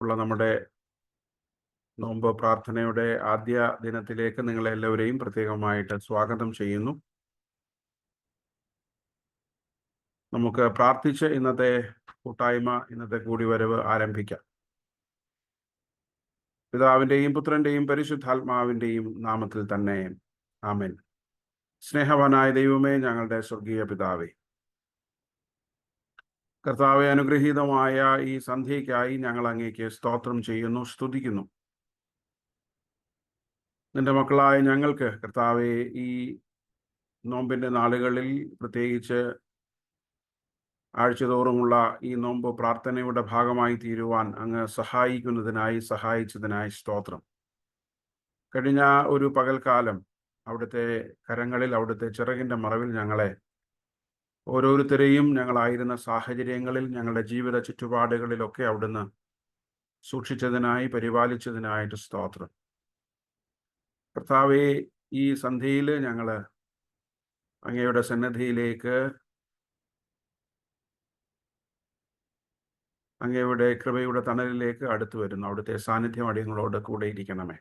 ഉള്ള നമ്മുടെ നോമ്പ് പ്രാർത്ഥനയുടെ ആദ്യ ദിനത്തിലേക്ക് നിങ്ങളെല്ലാവരെയും പ്രത്യേകമായിട്ട് സ്വാഗതം ചെയ്യുന്നു. നമുക്ക് പ്രാർത്ഥിച്ച് ഇന്നത്തെ കൂട്ടായ്മ, ഇന്നത്തെ കൂടിവരവ് ആരംഭിക്കാം. പിതാവിൻ്റെയും പുത്രൻ്റെയും പരിശുദ്ധാത്മാവിൻ്റെയും നാമത്തിൽ തന്നെ ആമേൻ. സ്നേഹവാനായ ദൈവമേ, ഞങ്ങളുടെ സ്വർഗീയ പിതാവേ, കർത്താവെ, അനുഗ്രഹീതമായ ഈ സന്ധ്യയ്ക്കായി ഞങ്ങൾ അങ്ങേക്ക് സ്തോത്രം ചെയ്യുന്നു, സ്തുതിക്കുന്നു. നിന്റെ മക്കളായ ഞങ്ങൾക്ക് കർത്താവെ, ഈ നോമ്പിൻ്റെ നാളുകളിൽ പ്രത്യേകിച്ച് ആഴ്ചതോറുമുള്ള ഈ നോമ്പ് പ്രാർത്ഥനയുടെ ഭാഗമായി തീരുവാൻ അങ്ങ് സഹായിച്ചതിനായി സ്തോത്രം. കഴിഞ്ഞ ഒരു പകൽക്കാലം അവിടുത്തെ കരങ്ങളിൽ, അവിടുത്തെ ചിറകിൻ്റെ മറവിൽ ഞങ്ങളെ ഓരോരുത്തരെയും ഞങ്ങളായിരുന്ന സാഹചര്യങ്ങളിൽ, ഞങ്ങളുടെ ജീവിത ചുറ്റുപാടുകളിലൊക്കെ അവിടുന്ന് സൂക്ഷിച്ചതിനായി, പരിപാലിച്ചതിനായിട്ട് സ്തോത്രം. കർത്താവെ, ഈ സന്ധ്യയിൽ ഞങ്ങൾ അങ്ങയുടെ സന്നിധിയിലേക്ക്, അങ്ങയുടെ കൃപയുടെ തണലിലേക്ക് അടുത്തു വരുന്നു. അവിടുത്തെ സാന്നിധ്യം അടിയങ്ങളോട് കൂടെ ഇരിക്കണമേ.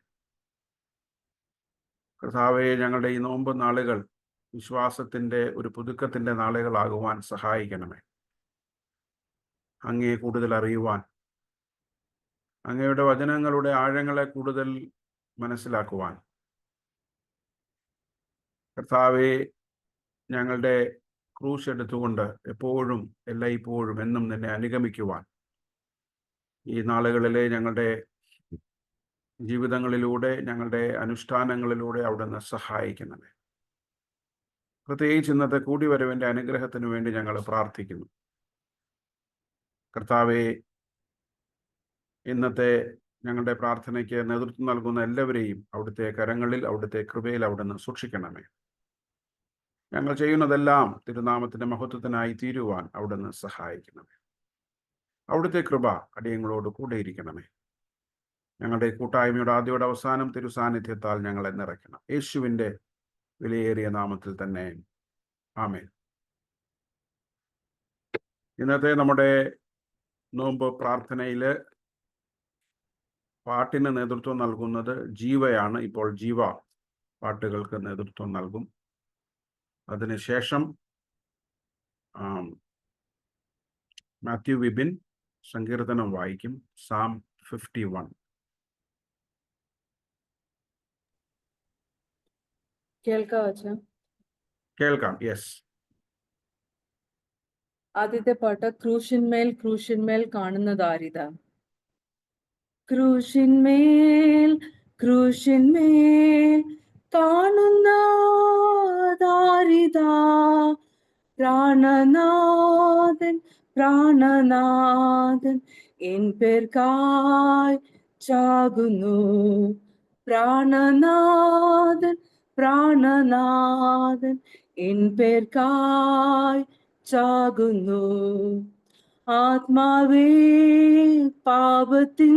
കർത്താവെ, ഞങ്ങളുടെ ഈ നോമ്പ് നാളുകൾ വിശ്വാസത്തിൻ്റെ ഒരു പുതുക്കത്തിൻ്റെ നാളുകളാകുവാൻ സഹായിക്കണമേ. അങ്ങയെ കൂടുതൽ അറിയുവാൻ, അങ്ങയുടെ വചനങ്ങളുടെ ആഴങ്ങളെ കൂടുതൽ മനസ്സിലാക്കുവാൻ, കർത്താവെ, ഞങ്ങളുടെ ക്രൂശ് എടുത്തുകൊണ്ട് എപ്പോഴും എല്ലായ്പ്പോഴും എന്നും നിന്നെ അനുഗമിക്കുവാൻ ഈ നാളുകളിലെ ഞങ്ങളുടെ ജീവിതങ്ങളിലൂടെ, ഞങ്ങളുടെ അനുഷ്ഠാനങ്ങളിലൂടെ അവിടുന്ന് സഹായിക്കണമേ. പ്രത്യേകിച്ച് ഇന്നത്തെ കൂടിവരവിൻ്റെ അനുഗ്രഹത്തിന് വേണ്ടി ഞങ്ങൾ പ്രാർത്ഥിക്കുന്നു. കർത്താവെ, ഇന്നത്തെ ഞങ്ങളുടെ പ്രാർത്ഥനയ്ക്ക് നേതൃത്വം നൽകുന്ന എല്ലാവരെയും അവിടുത്തെ കരങ്ങളിൽ, അവിടുത്തെ കൃപയിൽ അവിടുന്ന് സൂക്ഷിക്കണമേ. ഞങ്ങൾ ചെയ്യുന്നതെല്ലാം തിരുനാമത്തിൻ്റെ മഹത്വത്തിനായി തീരുവാൻ അവിടുന്ന് സഹായിക്കണമേ. അവിടുത്തെ കൃപ അടിയങ്ങളോട് കൂടെ ഇരിക്കണമേ. ഞങ്ങളുടെ കൂട്ടായ്മയുടെ ആദ്യയുടെ അവസാനം തിരുസാന്നിധ്യത്താൽ ഞങ്ങളെ നിറയ്ക്കണം. യേശുവിൻ്റെ വിലയേറിയ നാമത്തിൽ തന്നെ ആമേൻ. ഇന്നത്തെ നമ്മുടെ നോമ്പ് പ്രാർത്ഥനയിൽ പാട്ടിന് നേതൃത്വം നൽകുന്നത് ജീവയാണ്. ഇപ്പോൾ ജീവ പാട്ടുകൾക്ക് നേതൃത്വം നൽകും. അതിനുശേഷം മാത്യു വിപിൻ സങ്കീർത്തനം വായിക്കും, സാം 51. കേൾക്കാം. യെസ്. ആദ്യത്തെ പാട്ട് ക്രൂശിന്മേൽ കാണുന്നതാരിത. ക്രൂശിന്മേൽ കാണുന്നതാരിത, പ്രാണനാഥൻ എൻ പേർക്കായി ചാകുന്നു. പ്രാണനാഥൻ എൻ പേർക്കായി ചാകുന്നു. ആത്മാവേ, പാപത്തിൻ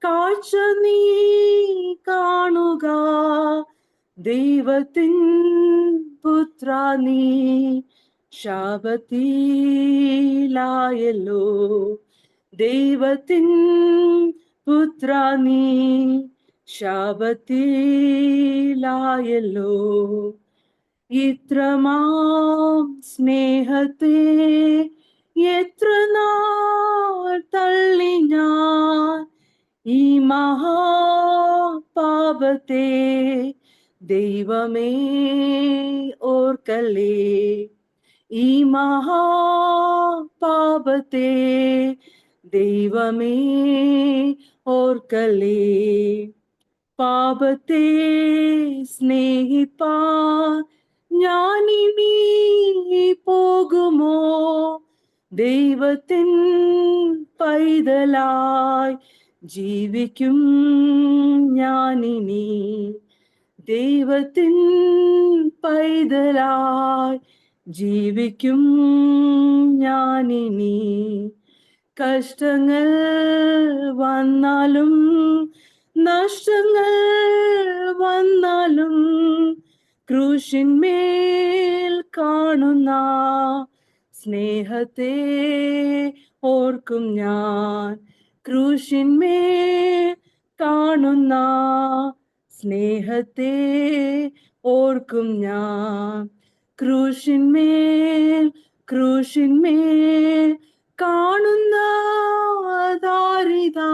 കാഴ്ച നീ കാണുക. ദൈവത്തിൻ പുത്ര നീ ശാപത്തിലായല്ലോ. ദൈവത്തിൻ പുത്ര നീ ശാപത്തിലായല്ലോ. ഇത്രമാം സ്നേഹത്തെ എത്ര നാൾ തള്ളി ഞാൻ. ഈ മഹാപാപത്തെ ദൈവമേ ഓർക്കല്ലേ. ഈ മഹാപാപത്തെ ദൈവമേ ഓർക്കല്ലേ. പാപത്തെ സ്നേഹിപ്പാൻ ഞാനിനി പോകുമോ? ദൈവത്തിൻ പൈതലായി ജീവിക്കും ഞാനിനി. ദൈവത്തിൻ പൈതലായി ജീവിക്കും ഞാനിനി. കഷ്ടങ്ങൾ വന്നാലും നഷ്ടങ്ങൾ വന്നാലും ക്രൂശിന്മേൽ കാണുന്ന സ്നേഹത്തെ ഓർക്കും ഞാൻ. ക്രൂശിന്മേൽ കാണുന്ന സ്നേഹത്തെ ഓർക്കും ഞാൻ. ക്രൂശിന്മേൽ കാണുന്ന ദാരിതാ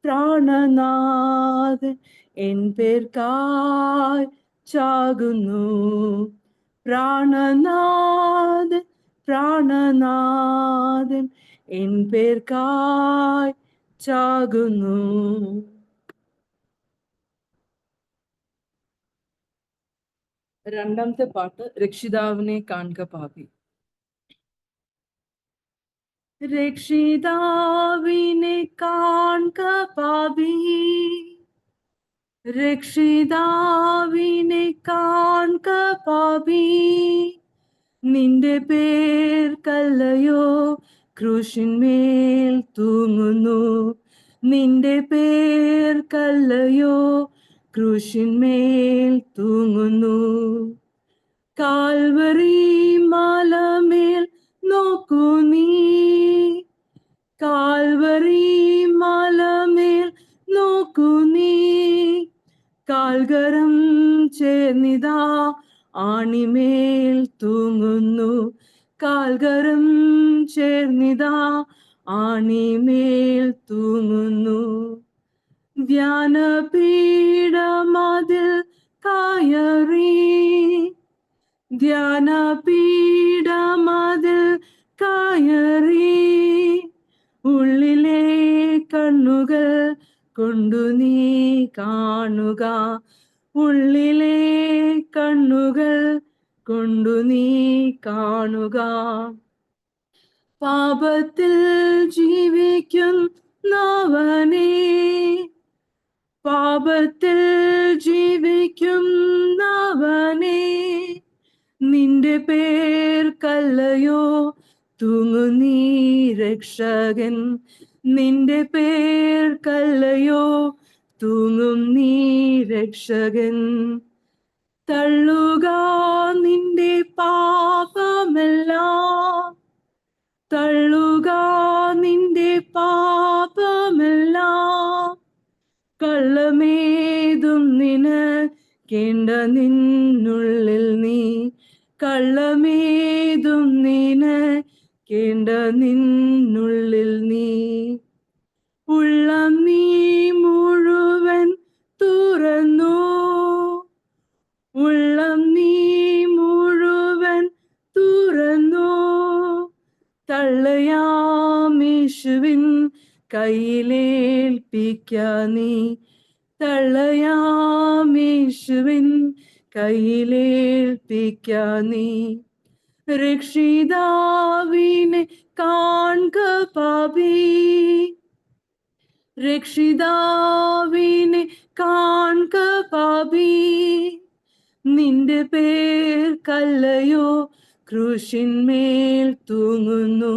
പ്രാണനാഥൻ എൻ പേർക്കായി ചാകുന്നു. പ്രാണനാഥൻ എൻ പേർക്കായി ചാകുന്നു. രണ്ടാമത്തെ പാട്ട് രക്ഷിതാവിനെ കാൺക പാപി. രക്ഷിതാവിനെ കാൺക പാപി, രക്ഷിതാവിനെ കാൺക പാപി, നിന്റെ പേർക്കല്ലയോ ക്രൂശിന്മേൽ തൂങ്ങുന്നു. നിന്റെ പേർക്കല്ലയോ ക്രൂശിന്മേൽ തൂങ്ങുന്നു. കാൽവരി മലമേൽ നോക്കൂ നീ, കാൽവരി മലമേൽ നോക്കൂ നീ, കാൽകരം ചേർന്നിതാ ആണിമേൽ തൂങ്ങുന്നു. കാൽകരം ചേർന്നിതാ ആണിമേൽ തൂങ്ങുന്നു. ധ്യാനപീഠമതിൽ കയറി, ധ്യാനപീഠമതിൽ കയറി, ഉള്ളിലെ കണ്ണുകൾ കൊണ്ടു നീ കാണുക. ഉള്ളിലെ കണ്ണുകൾ കൊണ്ടു നീ കാണുക. പാപത്തിൽ ജീവിക്കുന്നവനെ, പാപത്തിൽ ജീവിക്കുന്നവനെ, നിന്റെ പേർക്കല്ലയോ തൂങ്ങുന്നീ രക്ഷകൻ. നിന്റെ പേർക്കല്ലയോ തൂങ്ങും നീ രക്ഷകൻ. തള്ളുക നിന്റെ പാപമെല്ലാം, തള്ളുക നിന്റെ പാപമെല്ലാം, കള്ളമേതും നിനക്കേണ്ട നിന്നുള്ളിൽ നീ, കള്ളമേതും നിനക്കേണ്ട നിന്നുള്ളിൽ നീ. ഉള്ളം നീ മുഴുവൻ തുറന്നു, ഉള്ളം നീ മുഴുവൻ തുറന്നു, തള്ളയാമേശുവിൻ കയ്യിലേൽപ്പിക്ക നീ, തള്ളയാമേശുവിൻ കയ്യിലേൽപ്പിക്ക നീ. രക്ഷിതാവിനെ കാൺക പാപി, രക്ഷിതാവിനെ കാൺക പാപി, നിന്റെ പേർക്കല്ലയോ ക്രൂശിന്മേൽ തൂങ്ങുന്നു.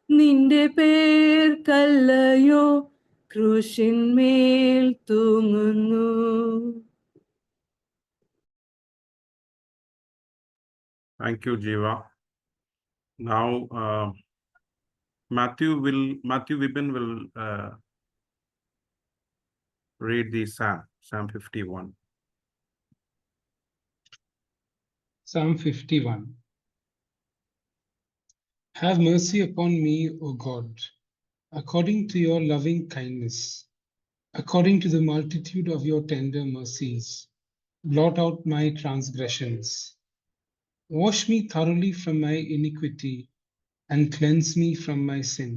നിന്റെ പേർക്കല്ലയോ ക്രൂശിന്മേൽ തൂങ്ങുന്നു. Thank you, Jiva. Now, Matthew Vipin will read the Psalm 51. Psalm 51. Have mercy upon me, O God, according to your loving kindness, according to the multitude of your tender mercies. Blot out my transgressions. Wash me thoroughly from my iniquity and cleanse me from my sin.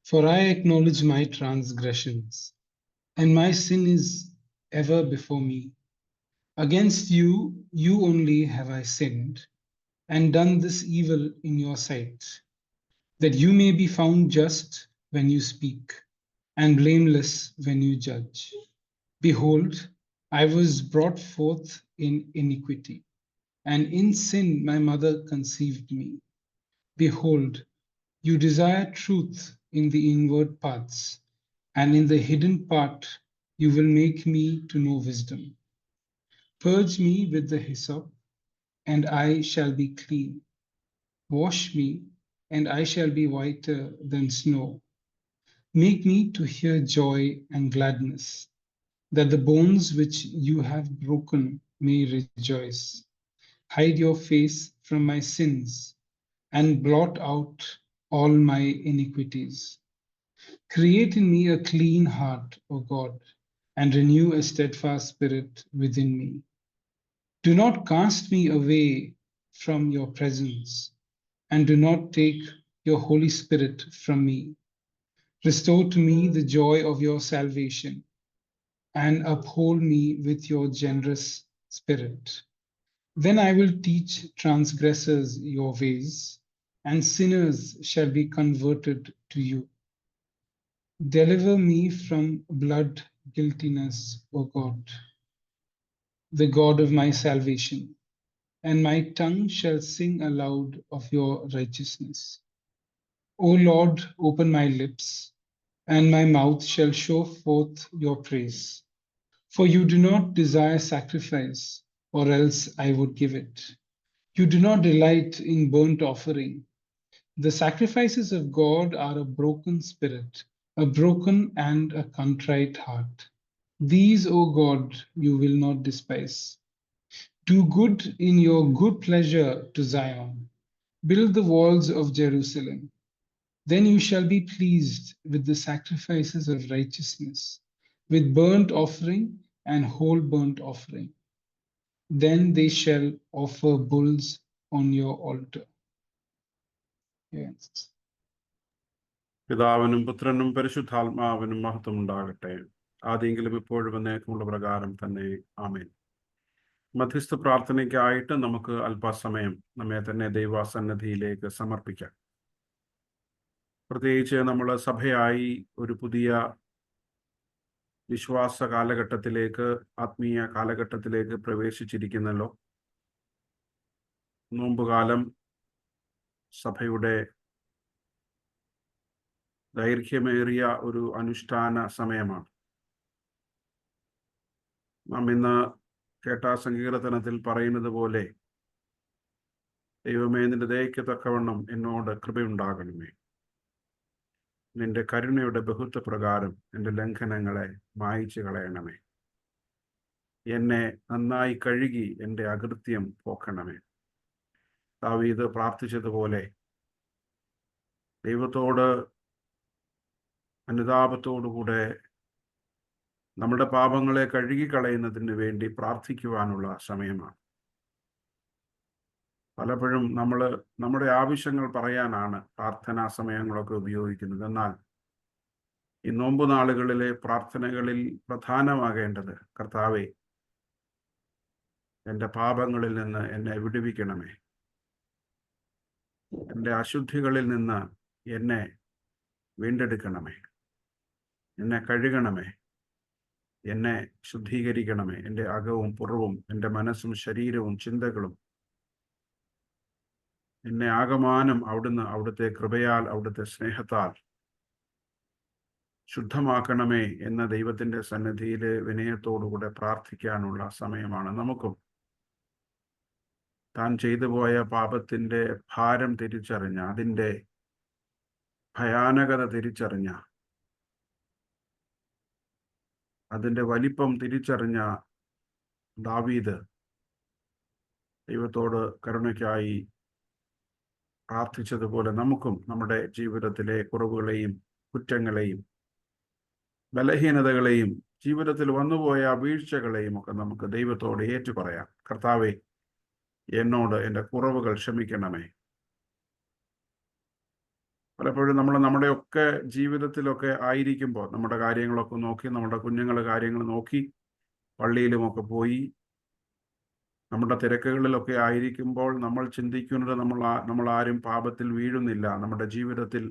For I acknowledge my transgressions, and my sin is ever before me. Against you, you only have I sinned, and done this evil in your sight, that you may be found just when you speak, and blameless when you judge. Behold, I was brought forth in iniquity, and in sin my mother conceived me. Behold, you desire truth in the inward parts, and in the hidden part you will make me to know wisdom. Purge me with the hyssop, and I shall be clean. Wash me, and I shall be whiter than snow. Make me to hear joy and gladness, that the bones which you have broken may rejoice. Hide your face from my sins and blot out all my iniquities. Create in me a clean heart, O God, and renew a steadfast spirit within me. Do not cast me away from your presence, and do not take your Holy Spirit from me. Restore to me the joy of your salvation, and uphold me with your generous spirit. Then I will teach transgressors your ways, and sinners shall be converted to you. Deliver me from blood guiltiness, O God, the God of my salvation, and my tongue shall sing aloud of your righteousness. O Lord, open my lips, and my mouth shall show forth your praise. For you do not desire sacrifice, or else I would give it. You do not delight in burnt offering. The sacrifices of God are a broken spirit, a broken and a contrite heart. These, O God, you will not despise. Do good in your good pleasure to Zion. Build the walls of Jerusalem. Then you shall be pleased with the sacrifices of righteousness, with burnt offering and whole burnt offering. Then they shall offer bulls on your altar. Yes. പിതാവിനും പുത്രനും പരിശുദ്ധാത്മാവിനും മഹത്വം ഉണ്ടാകട്ടെ. ആദ്യെങ്കിലും ഇപ്പോഴും എന്നേക്കുമുള്ള പ്രകാരം തന്നെ. ആമേൻ. മധ്യസ്ഥ പ്രാർത്ഥനയ്ക്കായിട്ട് നമുക്ക് അല്പസമയം നമ്മെ തന്നെ ദൈവസന്നിധിയിലേക്ക് സമർപ്പിക്കാം. പ്രത്യേകിച്ച് നമ്മൾ സഭയായി ഒരു പുതിയ വിശ്വാസ കാലഘട്ടത്തിലേക്ക്, ആത്മീയ കാലഘട്ടത്തിലേക്ക് പ്രവേശിച്ചിരിക്കുന്നല്ലോ. നോമ്പുകാലം സഭയുടെ ദൈർഘ്യമേറിയ ഒരു അനുഷ്ഠാന സമയമാണ്. നാം ഇന്ന് കേട്ട സങ്കീർത്തനത്തിൽ പറയുന്നത് പോലെ, ദൈവമേ, നിന്റെ ദയയ്ക്ക് തക്കവണ്ണം എന്നോട് കൃപയുണ്ടാകണമേ. നിന്റെ കരുണയുടെ ബഹുത്വ പ്രകാരം എൻ്റെ ലംഘനങ്ങളെ മായിച്ചു കളയണമേ. എന്നെ നന്നായി കഴുകി എൻ്റെ അകൃത്യം പോക്കണമേ. ദാവീദ് പ്രാർത്ഥിച്ചതുപോലെ ദൈവത്തോട് അനുതാപത്തോടുകൂടെ നമ്മുടെ പാപങ്ങളെ കഴുകിക്കളയുന്നതിന് വേണ്ടി പ്രാർത്ഥിക്കുവാനുള്ള സമയമാണ്. പലപ്പോഴും നമ്മൾ നമ്മുടെ ആവശ്യങ്ങൾ പറയാനാണ് പ്രാർത്ഥനാ സമയങ്ങളൊക്കെ ഉപയോഗിക്കുന്നത്. എന്നാൽ ഈ നോമ്പ് നാളുകളിലെ പ്രാർത്ഥനകളിൽ പ്രധാനമാകേണ്ടത്, കർത്താവേ, എൻ്റെ പാപങ്ങളിൽ നിന്ന് എന്നെ വിടുവിക്കണമേ, എൻ്റെ അശുദ്ധികളിൽ നിന്ന് എന്നെ വീണ്ടെടുക്കണമേ, എന്നെ കഴുകണമേ, എന്നെ ശുദ്ധീകരിക്കണമേ. എൻ്റെ അകവും പുറവും, എൻ്റെ മനസ്സും ശരീരവും ചിന്തകളും എന്നെ ആകമാനം അവിടുത്തെ കൃപയാൽ, അവിടുത്തെ സ്നേഹത്താൽ ശുദ്ധമാക്കണമേ എന്ന ദൈവത്തിൻ്റെ സന്നിധിയിൽ വിനയത്തോടുകൂടെ പ്രാർത്ഥിക്കാനുള്ള സമയമാണ്. നമുക്കും താൻ ചെയ്തു പോയ പാപത്തിൻ്റെ ഭാരം തിരിച്ചറിഞ്ഞ, അതിൻ്റെ ഭയാനകത തിരിച്ചറിഞ്ഞ, അതിൻ്റെ വലിപ്പം തിരിച്ചറിഞ്ഞ ദാവീദ് ദൈവത്തോട് കരുണയ്ക്കായി പ്രാർത്ഥിച്ചതുപോലെ നമുക്കും നമ്മുടെ ജീവിതത്തിലെ കുറവുകളെയും കുറ്റങ്ങളെയും ബലഹീനതകളെയും ജീവിതത്തിൽ വന്നുപോയ വീഴ്ചകളെയും ഒക്കെ നമുക്ക് ദൈവത്തോട് ഏറ്റുപറയാം. കർത്താവേ, എന്നോട് എൻ്റെ കുറവുകൾ ക്ഷമിക്കണമേ. പലപ്പോഴും നമ്മൾ നമ്മുടെയൊക്കെ ജീവിതത്തിലൊക്കെ ആയിരിക്കുമ്പോൾ, നമ്മുടെ കാര്യങ്ങളൊക്കെ നോക്കി, നമ്മുടെ കുഞ്ഞുങ്ങളുടെ കാര്യങ്ങൾ നോക്കി, പള്ളിയിലുമൊക്കെ പോയി നമ്മുടെ തിരക്കുകളിലൊക്കെ ആയിരിക്കുമ്പോൾ നമ്മൾ ചിന്തിക്കുന്നത് നമ്മൾ ആരും പാപത്തിൽ വീഴുന്നില്ല, നമ്മുടെ ജീവിതത്തിൽ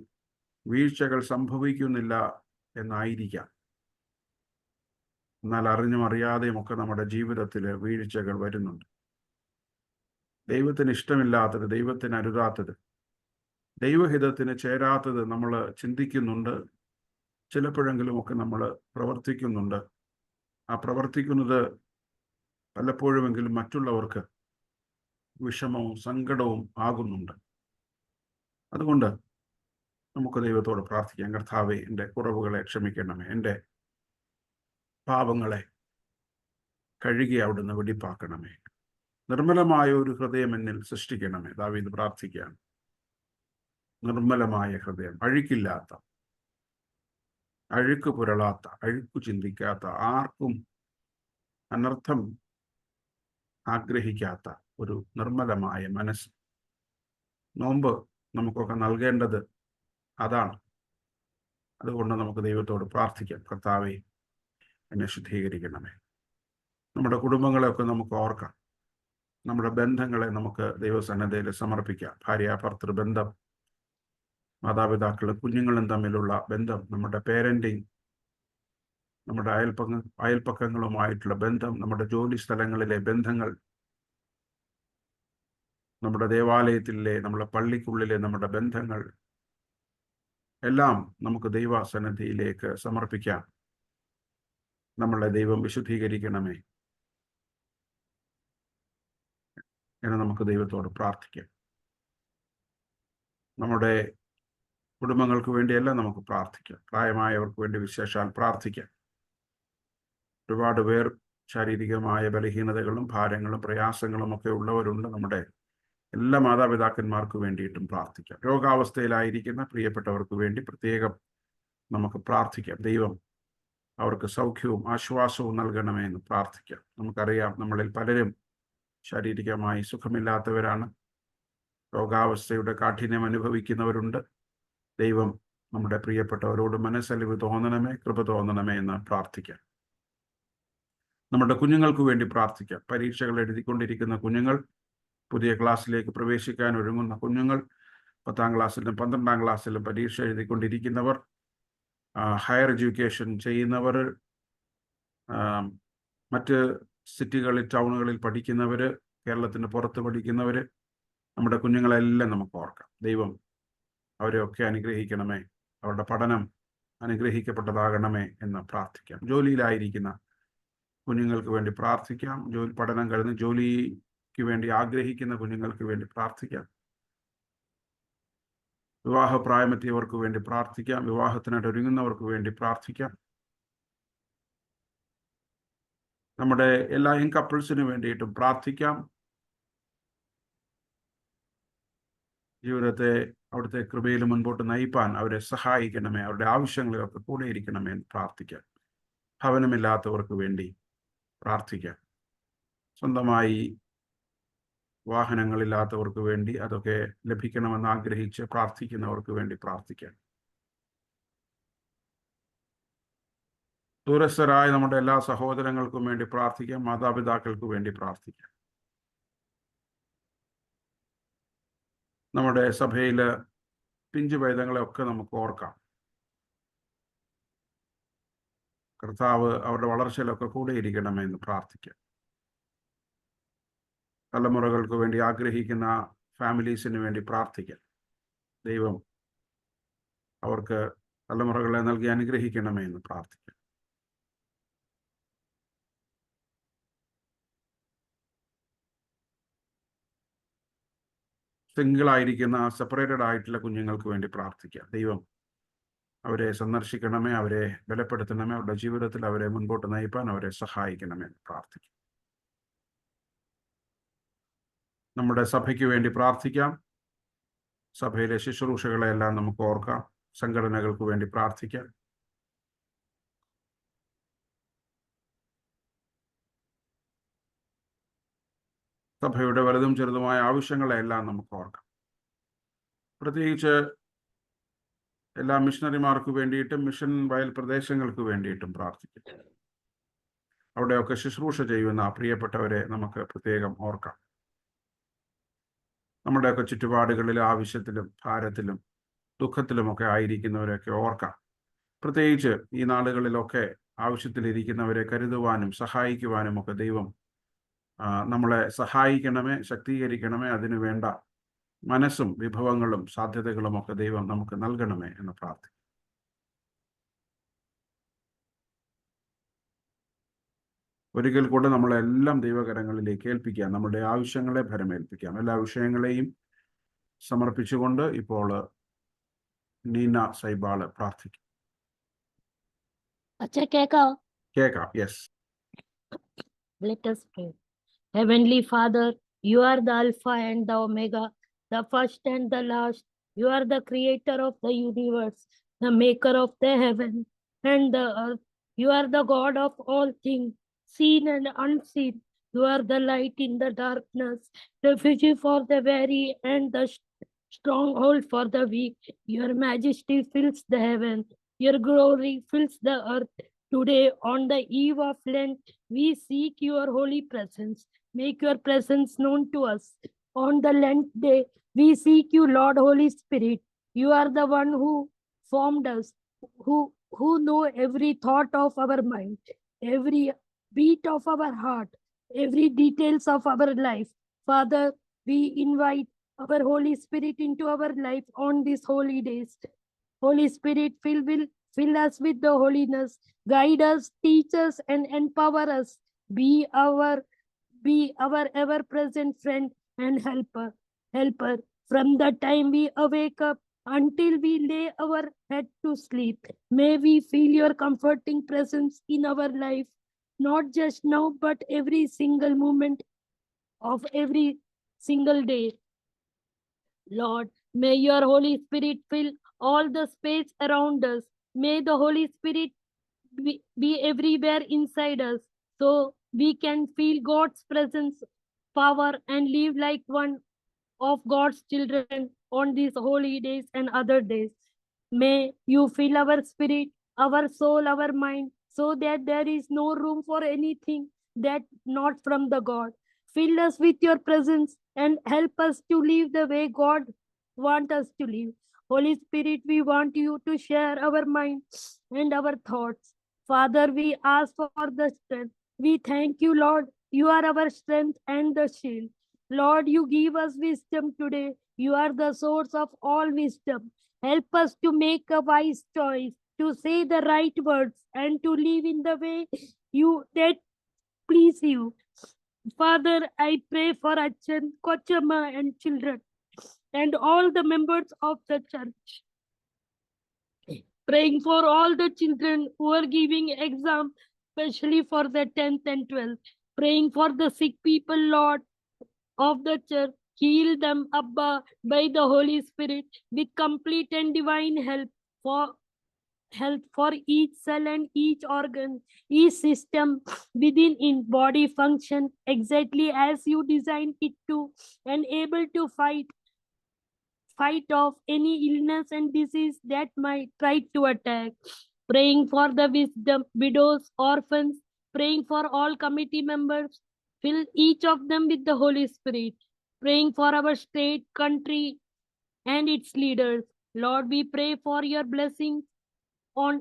വീഴ്ചകൾ സംഭവിക്കുന്നില്ല എന്നായിരിക്കാം. എന്നാൽ അറിഞ്ഞും അറിയാതെയും ഒക്കെ നമ്മുടെ ജീവിതത്തിൽ വീഴ്ചകൾ വരുന്നുണ്ട്. ദൈവത്തിന് ഇഷ്ടമില്ലാത്തത്, ദൈവത്തിന് അരുതാത്തത്, ദൈവഹിതത്തിന് ചേരാത്തത് നമ്മൾ ചിന്തിക്കുന്നുണ്ട്. ചിലപ്പോഴെങ്കിലും ഒക്കെ നമ്മൾ പ്രവർത്തിക്കുന്നുണ്ട്. ആ പ്രവർത്തിക്കുന്നത് പലപ്പോഴുമെങ്കിലും മറ്റുള്ളവർക്ക് വിഷമവും സങ്കടവും ആകുന്നുണ്ട്. അതുകൊണ്ട് നമുക്ക് ദൈവത്തോട് പ്രാർത്ഥിക്കാം. കർത്താവേ, എൻ്റെ കുറവുകളെ ക്ഷമിക്കണമേ, എൻ്റെ പാപങ്ങളെ കഴുകി അവിടുന്ന് വെടിപ്പാക്കണമേ, നിർമ്മലമായ ഒരു ഹൃദയം എന്നിൽ സൃഷ്ടിക്കണമേ. ദാവീദ് പ്രാർത്ഥിക്കുകയാണ്. നിർമ്മലമായ ഹൃദയം, അഴുക്കില്ലാത്ത, അഴുക്ക് പുരളാത്ത, അഴുക്കു ചിന്തിക്കാത്ത, ആർക്കും അനർത്ഥം ആഗ്രഹിക്കാത്ത ഒരു നിർമ്മലമായ മനസ്സ്. നോമ്പ് നമുക്കൊക്കെ നൽകേണ്ടത് അതാണ്. അതുകൊണ്ട് നമുക്ക് ദൈവത്തോട് പ്രാർത്ഥിക്കാം. കർത്താവേ, എന്നെ ശുദ്ധീകരിക്കണമേ. നമ്മുടെ കുടുംബങ്ങളെയൊക്കെ നമുക്ക് ഓർക്കാം. നമ്മുടെ ബന്ധങ്ങളെ നമുക്ക് ദൈവസന്നദ്ധയിൽ സമർപ്പിക്കാം. ഭാര്യ-ഭർത്തൃ ബന്ധം, മാതാപിതാക്കളും കുഞ്ഞുങ്ങളും തമ്മിലുള്ള ബന്ധം, നമ്മുടെ പേരൻറ്റിങ്, നമ്മുടെ അയൽപ്പക്കങ്ങളുമായിട്ടുള്ള ബന്ധം, നമ്മുടെ ജോലി സ്ഥലങ്ങളിലെ ബന്ധങ്ങൾ, നമ്മുടെ ദേവാലയത്തിലെ, നമ്മുടെ പള്ളിക്കുള്ളിലെ നമ്മുടെ ബന്ധങ്ങൾ എല്ലാം നമുക്ക് ദൈവസന്നിധിയിലേക്ക് സമർപ്പിക്കാം. നമ്മളെ ദൈവം വിശുദ്ധീകരിക്കണമേ എന്ന് നമുക്ക് ദൈവത്തോട് പ്രാർത്ഥിക്കാം. നമ്മുടെ കുടുംബങ്ങൾക്ക് വേണ്ടിയെല്ലാം നമുക്ക് പ്രാർത്ഥിക്കാം. പ്രായമായവർക്ക് വേണ്ടി വിശേഷാൽ പ്രാർത്ഥിക്കാം. ഒരുപാട് പേർ ശാരീരികമായ ബലഹീനതകളും ഭാരങ്ങളും പ്രയാസങ്ങളും ഒക്കെ ഉള്ളവരുണ്ട്. നമ്മുടെ എല്ലാ മാതാപിതാക്കന്മാർക്ക് വേണ്ടിയിട്ടും പ്രാർത്ഥിക്കാം. രോഗാവസ്ഥയിലായിരിക്കുന്ന പ്രിയപ്പെട്ടവർക്ക് വേണ്ടി പ്രത്യേകം നമുക്ക് പ്രാർത്ഥിക്കാം. ദൈവം അവർക്ക് സൗഖ്യവും ആശ്വാസവും നൽകണമേ എന്ന് പ്രാർത്ഥിക്കാം. നമുക്കറിയാം, നമ്മളിൽ പലരും ശാരീരികമായി സുഖമില്ലാത്തവരാണ്. രോഗാവസ്ഥയുടെ കാഠിന്യം അനുഭവിക്കുന്നവരുണ്ട്. ദൈവം നമ്മുടെ പ്രിയപ്പെട്ടവരോട് മനസ്സലിവ് തോന്നണമേ, കൃപ തോന്നണമേ എന്ന് പ്രാർത്ഥിക്കാം. നമ്മുടെ കുഞ്ഞുങ്ങൾക്ക് വേണ്ടി പ്രാർത്ഥിക്കാം. പരീക്ഷകൾ എഴുതിക്കൊണ്ടിരിക്കുന്ന കുഞ്ഞുങ്ങൾ, പുതിയ ക്ലാസ്സിലേക്ക് പ്രവേശിക്കാൻ ഒരുങ്ങുന്ന കുഞ്ഞുങ്ങൾ, 10ാം ക്ലാസ്സിലും 12ാം ക്ലാസ്സിലും പരീക്ഷ എഴുതിക്കൊണ്ടിരിക്കുന്നവർ, ഹയർ എഡ്യൂക്കേഷൻ ചെയ്യുന്നവർ, മറ്റ് സിറ്റികളിൽ ടൗണുകളിൽ പഠിക്കുന്നവർ, കേരളത്തിന് പുറത്ത് പഠിക്കുന്നവർ, നമ്മുടെ കുഞ്ഞുങ്ങളെല്ലാം നമുക്ക് ഓർക്കാം. ദൈവം അവരെയൊക്കെ അനുഗ്രഹിക്കണമേ, അവരുടെ പഠനം അനുഗ്രഹിക്കപ്പെട്ടതാകണമേ എന്ന് പ്രാർത്ഥിക്കാം. ജോലിയിലായിരിക്കുന്ന കുഞ്ഞുങ്ങൾക്ക് വേണ്ടി പ്രാർത്ഥിക്കാം. പഠനം കഴിഞ്ഞ് ജോലിക്ക് വേണ്ടി ആഗ്രഹിക്കുന്ന കുഞ്ഞുങ്ങൾക്ക് വേണ്ടി പ്രാർത്ഥിക്കാം. വിവാഹപ്രായമെത്തിയവർക്ക് വേണ്ടി പ്രാർത്ഥിക്കാം. വിവാഹത്തിനായിട്ട് ഒരുങ്ങുന്നവർക്ക് വേണ്ടി പ്രാർത്ഥിക്കാം. നമ്മുടെ എല്ലാ യങ് കപ്പിൾസിന് വേണ്ടിയിട്ടും പ്രാർത്ഥിക്കാം. ജീവിതത്തെ അവിടുത്തെ കൃപയിൽ മുൻപോട്ട് നയിപ്പാൻ അവരെ സഹായിക്കണമേ, അവരുടെ ആവശ്യങ്ങളിലൊക്കെ കൂടെ ഇരിക്കണമേ എന്ന് പ്രാർത്ഥിക്കാം. ഭവനമില്ലാത്തവർക്ക് വേണ്ടി പ്രാർത്ഥിക്കാം. സ്വന്തമായി വാഹനങ്ങളില്ലാത്തവർക്ക് വേണ്ടി അതൊക്കെ ലഭിക്കണമെന്ന് ആഗ്രഹിച്ച് പ്രാർത്ഥിക്കുന്നവർക്ക് വേണ്ടി പ്രാർത്ഥിക്കാം. ദൂരസ്ഥരായ നമ്മുടെ എല്ലാ സഹോദരങ്ങൾക്കും വേണ്ടി പ്രാർത്ഥിക്കാം. മാതാപിതാക്കൾക്ക് വേണ്ടി പ്രാർത്ഥിക്കാം. നമ്മുടെ സഭയിൽ പിഞ്ചു പൈതങ്ങളെയൊക്കെ നമുക്ക് ഓർക്കാം. കർത്താവ് അവരുടെ വളർച്ചയിലൊക്കെ കൂടെ ഇരിക്കണമേ എന്ന് പ്രാർത്ഥിക്കാം. തലമുറകൾക്ക് വേണ്ടി ആഗ്രഹിക്കുന്ന ഫാമിലീസിന് വേണ്ടി പ്രാർത്ഥിക്കാം. ദൈവം അവർക്ക് തലമുറകളെ നൽകി അനുഗ്രഹിക്കണമേ എന്ന് പ്രാർത്ഥിക്കാം. സിംഗിളായിരിക്കുന്ന, സെപ്പറേറ്റഡ് ആയിട്ടുള്ള കുഞ്ഞുങ്ങൾക്ക് വേണ്ടി പ്രാർത്ഥിക്കാം. ദൈവം അവരെ സന്ദർശിക്കണമേ, അവരെ ബലപ്പെടുത്തണമേ, അവരുടെ ജീവിതത്തിൽ അവരെ മുൻപോട്ട് നയിപ്പാൻ അവരെ സഹായിക്കണമേ എന്ന് പ്രാർത്ഥിക്കാം. നമ്മുടെ സഭയ്ക്ക് വേണ്ടി പ്രാർത്ഥിക്കാം. സഭയിലെ ശുശ്രൂഷകളെല്ലാം നമുക്ക് ഓർക്കാം. സംഘടനകൾക്ക് വേണ്ടി പ്രാർത്ഥിക്കാം. സഭയുടെ വലുതും ചെറുതുമായ ആവശ്യങ്ങളെല്ലാം നമുക്ക് ഓർക്കാം. പ്രത്യേകിച്ച് എല്ലാ മിഷണറിമാർക്ക് വേണ്ടിയിട്ടും മിഷൻ വയൽ പ്രദേശങ്ങൾക്ക് വേണ്ടിയിട്ടും പ്രാർത്ഥിക്കാം. അവിടെയൊക്കെ ശുശ്രൂഷ ചെയ്യുന്ന പ്രിയപ്പെട്ടവരെ നമുക്ക് പ്രത്യേകം ഓർക്കാം. നമ്മുടെയൊക്കെ ചുറ്റുപാടുകളിൽ ആവശ്യത്തിലും ഭാരത്തിലും ദുഃഖത്തിലുമൊക്കെ ആയിരിക്കുന്നവരെയൊക്കെ ഓർക്കാം. പ്രത്യേകിച്ച് ഈ നാളുകളിലൊക്കെ ആവശ്യത്തിലിരിക്കുന്നവരെ കരുതുവാനും സഹായിക്കുവാനും ഒക്കെ ദൈവം നമ്മളെ സഹായിക്കണമേ, ശക്തീകരിക്കണമേ. അതിനു വേണ്ട മനസ്സും വിഭവങ്ങളും സാധ്യതകളും ഒക്കെ ദൈവം നമുക്ക് നൽകണമേ എന്ന് പ്രാർത്ഥിക്കും. ഒരിക്കൽ കൂടെ നമ്മളെല്ലാം ദൈവകരങ്ങളിലേക്ക് ഏൽപ്പിക്കാം. നമ്മുടെ ആവശ്യങ്ങളെ ഭരമേൽപ്പിക്കാം. എല്ലാ വിഷയങ്ങളെയും സമർപ്പിച്ചുകൊണ്ട് ഇപ്പോൾ നീന സൈബാള് പ്രാർത്ഥിക്കും. അച്ഛാ കേക്കാവോ? കേൾക്കാം. Yes. Let us pray. Heavenly Father, you are the Alpha and the Omega, the first and the last. You are the creator of the universe, the maker of the heaven and the earth. You are the God of all things, seen and unseen. You are the light in the darkness, refuge for the weary and the stronghold for the weak. Your majesty fills the heaven. Your glory fills the earth. Today, on the eve of Lent, we seek your holy presence. Make your presence known to us. On the Lent day, we seek you, Lord Holy Spirit. You are the one who formed us, who know every thought of our mind, every beat of our heart, every details of our life. Father, we invite our Holy Spirit into our life on these holy days. Holy Spirit, fill us with the holiness. Guide us, teach us, and empower us. Be our ever-present friend and helper. From the time we awake up until we lay our head to sleep. May we feel your comforting presence in our life, not just now, but every single moment of every single day. Lord, may your Holy Spirit fill all the space around us. May the Holy Spirit be everywhere inside us, so we can feel God's presence, power, and live like one of God's children on these holy days and other days. May you fill our spirit, our soul, our mind, so that there is no room for anything that not from the God. Fill us with your presence and help us to live the way God wants us to live. Holy Spirit, we want you to share our minds and our thoughts. Father, we ask for the strength. We thank you, Lord. You are our strength and the shield. Lord, you give us wisdom today. You are the source of all wisdom. Help us to make a wise choice, to say the right words, and to live in the way that please you. Father, I pray for Achan, Kochama, and children, and all the members of the church. Praying for all the children who are giving exam, especially for the 10th and 12th. Praying for the sick people, Lord, of the church. Heal them, Abba, by the Holy Spirit, with complete and divine help for each cell and each organ, each system within in body function exactly as you designed it to, and able to fight off any illness and disease that might try to attack. Praying for the widows, orphans, praying for all committee members. Fill each of them with the Holy Spirit. Praying for our state, country, and its leaders. Lord, we pray for your blessings on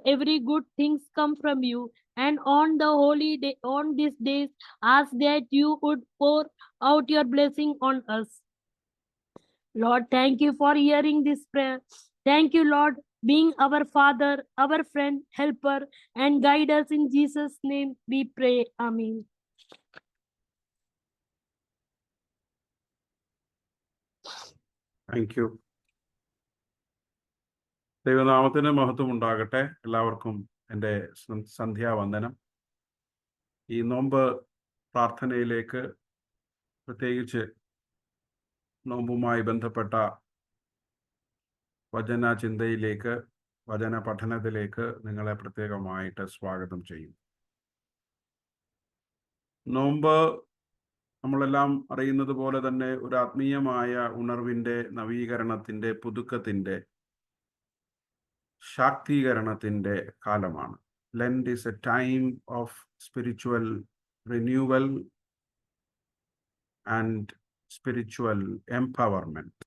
every good things come from you, and on the holy day, on these days, ask that you would pour out your blessing on us. Lord, thank you for hearing this prayer. Thank you, Lord, being our Father, our friend, helper, and guide us. In Jesus' name we pray. Amen. Thank you. ദൈവനാമത്തിന് മഹത്വം ഉണ്ടാകട്ടെ. എല്ലാവർക്കും എൻ്റെ സന്ധ്യാവന്ദനം. ഈ നോമ്പ് പ്രാർത്ഥനയിലേക്ക്, പ്രത്യേകിച്ച് നോമ്പുമായി ബന്ധപ്പെട്ട വചന ചിന്തയിലേക്ക്, വചന പഠനത്തിലേക്ക് നിങ്ങളെ പ്രത്യേകമായിട്ട് സ്വാഗതം ചെയ്യും. നോമ്പ് നമ്മളെല്ലാം അറിയുന്നത് പോലെ തന്നെ ഒരു ആത്മീയമായ ഉണർവിൻ്റെ, നവീകരണത്തിൻ്റെ, പുതുക്കത്തിൻ്റെ, ശാക്തീകരണത്തിൻ്റെ കാലമാണ്. Lent is a time of spiritual renewal and spiritual empowerment.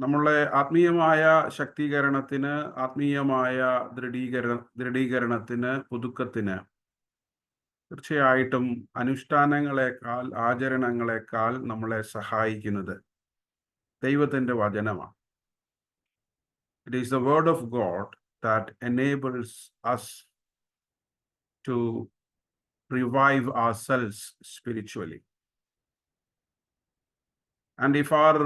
നമ്മളെ ആത്മീയമായ ശക്തീകരണത്തിന്, ആത്മീയമായ ദൃഢീകരണത്തിന്, പുതുക്കത്തിന് തീർച്ചയായിട്ടും അനുഷ്ഠാനങ്ങളെക്കാൾ, ആചരണങ്ങളെക്കാൾ നമ്മളെ സഹായിക്കുന്നത് ദൈവത്തിൻ്റെ വചനമാണ്. It is the word of God that enables us to revive ourselves spiritually. And if our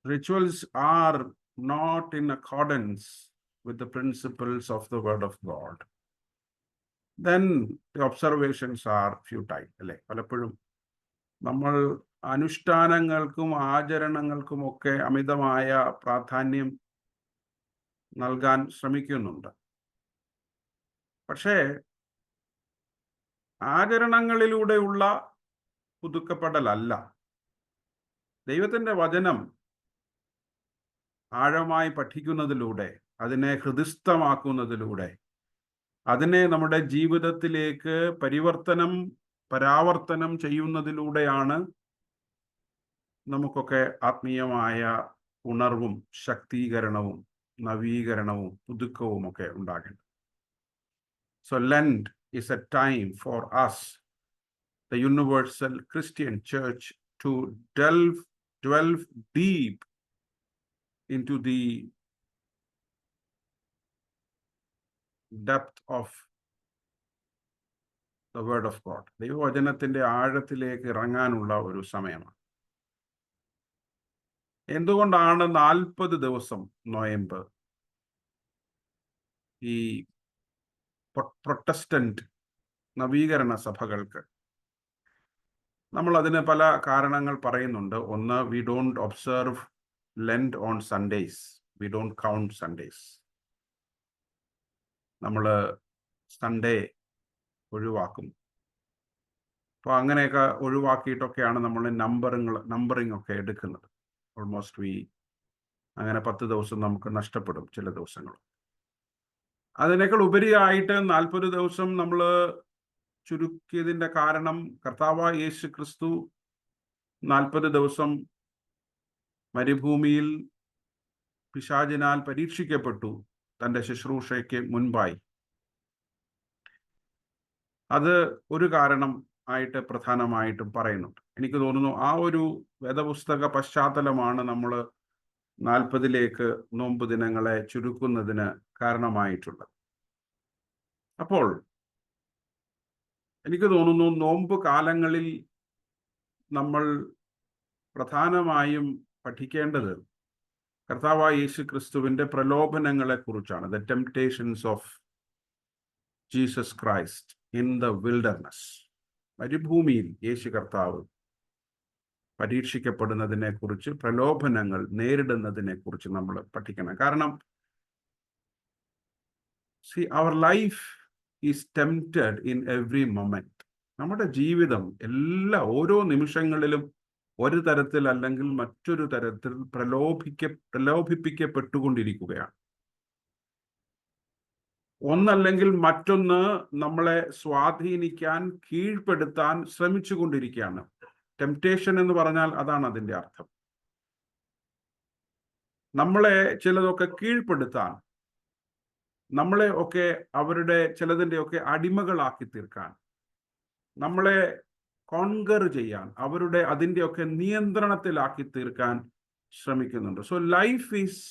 rituals are not in accordance with the principles of the word of God, then the observations are futile. അല്ലെ, പലപ്പോഴും നമ്മൾ അനുഷ്ഠാനങ്ങൾക്കും ആചരണങ്ങൾക്കുമൊക്കെ അമിതമായ പ്രാധാന്യം നൽകാൻ ശ്രമിക്കുന്നുണ്ട്. പക്ഷേ ആചരണങ്ങളിലൂടെയുള്ള പുതുക്കപ്പെടലല്ല. ദൈവത്തിൻ്റെ വചനം ആഴമായി പഠിക്കുന്നതിലൂടെ, അതിനെ ഹൃദിസ്ഥമാക്കുന്നതിലൂടെ, അതിനെ നമ്മുടെ ജീവിതത്തിലേക്ക് പരാവർത്തനം ചെയ്യുന്നതിലൂടെയാണ് നമുക്കൊക്കെ ആത്മീയമായ ഉണർവും ശക്തീകരണവും നവീകരണവും പുതുക്കവും ഒക്കെ ഉണ്ടാകേണ്ടത്. So Lent is a time for us, the Universal Christian Church, to delve deep into the depth of the word of God. ദൈവവചനത്തിന്റെ ആഴത്തിലേക്ക് ഇറങ്ങാനുള്ള ഒരു സമയമാണ്. എന്തുകൊണ്ടാണ് 40 ദിവസം നോയമ്പ് ഈ പ്രൊട്ടസ്റ്റന്റ് നവീകരണ സഭകൾക്ക്? നമ്മൾ അതിന് പല കാരണങ്ങൾ പറയുന്നുണ്ട്. ഒന്ന്, we don't observe lent on Sundays, we don't count Sundays. നമ്മൾ സൺഡേ ഒഴിവാക്കും. അപ്പോൾ അങ്ങനെയൊക്കെ ഒഴിവാക്കിയിട്ടൊക്കെയാണ് നമ്മൾ നമ്പറിംഗ് ഒക്കെ എടുക്കുന്നത്. ഓൾമോസ്റ്റ് അങ്ങനെ 10 ദിവസം നമുക്ക് നഷ്ടപ്പെടും ചില ദിവസങ്ങൾ. അതിനേക്കാൾ ഉപരിയായിട്ട് 40 ദിവസം നമ്മൾ ചുരുക്കിയതിൻ്റെ കാരണം, കർത്താവായ യേശു ക്രിസ്തു 40 ദിവസം മരുഭൂമിയിൽ പിശാചിനാൽ പരീക്ഷിക്കപ്പെട്ടു തൻ്റെ ശുശ്രൂഷയ്ക്ക് മുൻപായി. അത് ഒരു കാരണം ആയിട്ട് പ്രധാനമായിട്ടും പറയുന്നുണ്ട്. എനിക്ക് തോന്നുന്നു ആ ഒരു വേദപുസ്തക പശ്ചാത്തലമാണ് നമ്മൾ 40 നോമ്പ് ദിനങ്ങളെ ചുരുക്കുന്നതിന് കാരണമായിട്ടുള്ളത്. അപ്പോൾ എനിക്ക് തോന്നുന്നു നോമ്പ് കാലങ്ങളിൽ നമ്മൾ പ്രധാനമായും പഠിക്കേണ്ടത് കർത്താവായ യേശു ക്രിസ്തുവിൻ്റെ പ്രലോഭനങ്ങളെ കുറിച്ചാണ്. The temptations of Jesus Christ in the wilderness. മരുഭൂമിയിൽ യേശു കർത്താവ് പരീക്ഷിക്കപ്പെടുന്നതിനെ കുറിച്ച്, പ്രലോഭനങ്ങൾ നേരിടുന്നതിനെ കുറിച്ച് നമ്മൾ പഠിക്കണം. കാരണം our life is tempted in every moment. നമ്മുടെ ജീവിതം ഓരോ നിമിഷങ്ങളിലും ഒരു തരത്തിൽ അല്ലെങ്കിൽ മറ്റൊരു തരത്തിൽ പ്രലോഭിപ്പിക്കപ്പെട്ടുകൊണ്ടിരിക്കുകയാണ്. ഒന്നല്ലെങ്കിൽ മറ്റൊന്ന് നമ്മളെ സ്വാധീനിക്കാൻ, കീഴ്പ്പെടുത്താൻ ശ്രമിച്ചുകൊണ്ടിരിക്കുകയാണ്. ടെംപ്റ്റേഷൻ എന്ന് പറഞ്ഞാൽ അതാണ് അതിൻ്റെ അർത്ഥം. നമ്മളെ ചിലതൊക്കെ കീഴ്പ്പെടുത്താൻ, നമ്മളെ ഒക്കെ അവരുടെ ചിലതിൻ്റെയൊക്കെ അടിമകളാക്കി തീർക്കാൻ, നമ്മളെ കോൺകർ ചെയ്യാൻ, അതിൻ്റെയൊക്കെ നിയന്ത്രണത്തിലാക്കി തീർക്കാൻ ശ്രമിക്കുന്നുണ്ട്. So life is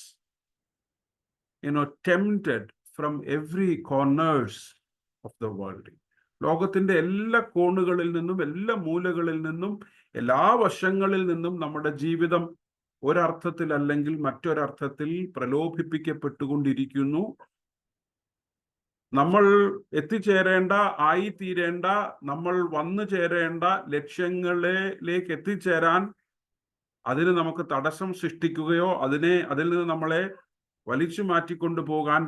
tempted from every corners of the world. ലോകത്തിൻ്റെ എല്ലാ കോണുകളിൽ നിന്നും, എല്ലാ മൂലകളിൽ നിന്നും, എല്ലാ വശങ്ങളിൽ നിന്നും നമ്മുടെ ജീവിതം ഒരർത്ഥത്തിൽ അല്ലെങ്കിൽ മറ്റൊരർത്ഥത്തിൽ പ്രലോഭിപ്പിക്കപ്പെട്ടുകൊണ്ടിരിക്കുന്നു. നമ്മൾ ആയിത്തീരേണ്ട, നമ്മൾ വന്നു ചേരേണ്ട ലക്ഷ്യങ്ങളിലേക്ക് എത്തിച്ചേരാൻ അതിന് നമുക്ക് തടസ്സം സൃഷ്ടിക്കുകയോ അതിൽ നിന്ന് നമ്മളെ വലിച്ചു മാറ്റിക്കൊണ്ടു പോകാൻ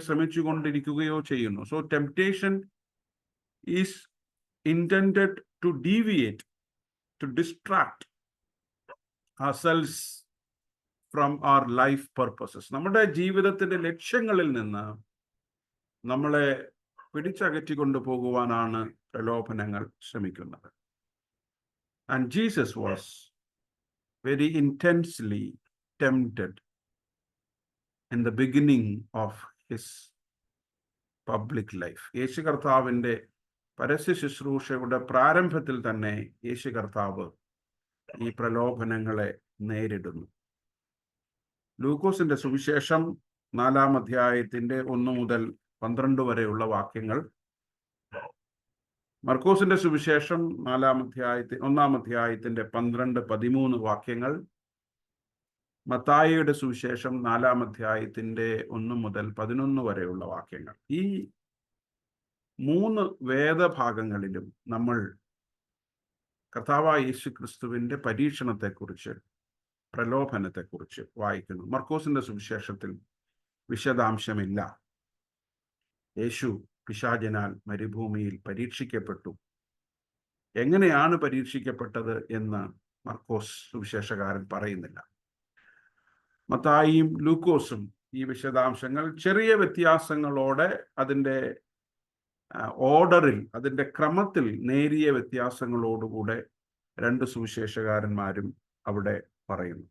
ശ്രമിച്ചുകൊണ്ടിരിക്കുകയോ ചെയ്യുന്നു. So temptation is intended to deviate, to distract ourselves from our life purposes. നമ്മുടെ ജീവിതത്തിന്റെ ലക്ഷ്യങ്ങളിൽ നിന്ന് നമ്മളെ പിടിച്ചകറ്റിക്കൊണ്ടു പോകുവാനാണ് പ്രലോഭനങ്ങൾ ശ്രമിക്കുന്നത്. And Jesus was very intensely tempted in the beginning of his public life. യേശു കർത്താവിൻ്റെ പരസ്യ ശുശ്രൂഷയുടെ പ്രാരംഭത്തിൽ തന്നെ യേശു കർത്താവ് ഈ പ്രലോഭനങ്ങളെ നേരിടുന്നു. ലൂക്കോസിന്റെ സുവിശേഷം 4-ാം അധ്യായത്തിന്റെ 1 മുതൽ 12 വരെയുള്ള വാക്യങ്ങൾ, മർക്കോസിന്റെ സുവിശേഷം 1-ാം അധ്യായത്തിന്റെ 12-13 വാക്യങ്ങൾ, മത്തായിയുടെ സുവിശേഷം 4-ാം അധ്യായത്തിന്റെ 1 മുതൽ 11 വരെയുള്ള വാക്യങ്ങൾ. ഈ 3 വേദഭാഗങ്ങളിലും നമ്മൾ കർത്താവായ യേശു ക്രിസ്തുവിന്റെ പരീക്ഷണത്തെക്കുറിച്ച്, പ്രലോഭനത്തെക്കുറിച്ച് വായിക്കുന്നു. മർക്കോസിന്റെ സുവിശേഷത്തിൽ വിശദാംശമില്ല. യേശു പിശാചിനാൽ മരുഭൂമിയിൽ പരീക്ഷിക്കപ്പെട്ടു. എങ്ങനെയാണ് പരീക്ഷിക്കപ്പെട്ടത് എന്ന് മർക്കോസ് സുവിശേഷകാരൻ പറയുന്നില്ല. മത്തായിയും ലൂക്കോസും ഈ വിശദാംശങ്ങൾ ചെറിയ വ്യത്യാസങ്ങളോടെ അതിൻ്റെ ഓർഡറിൽ, അതിൻ്റെ ക്രമത്തിൽ നേരിയ വ്യത്യാസങ്ങളോടുകൂടെ 2 സുവിശേഷകാരന്മാരും അവിടെ പറയുന്നു.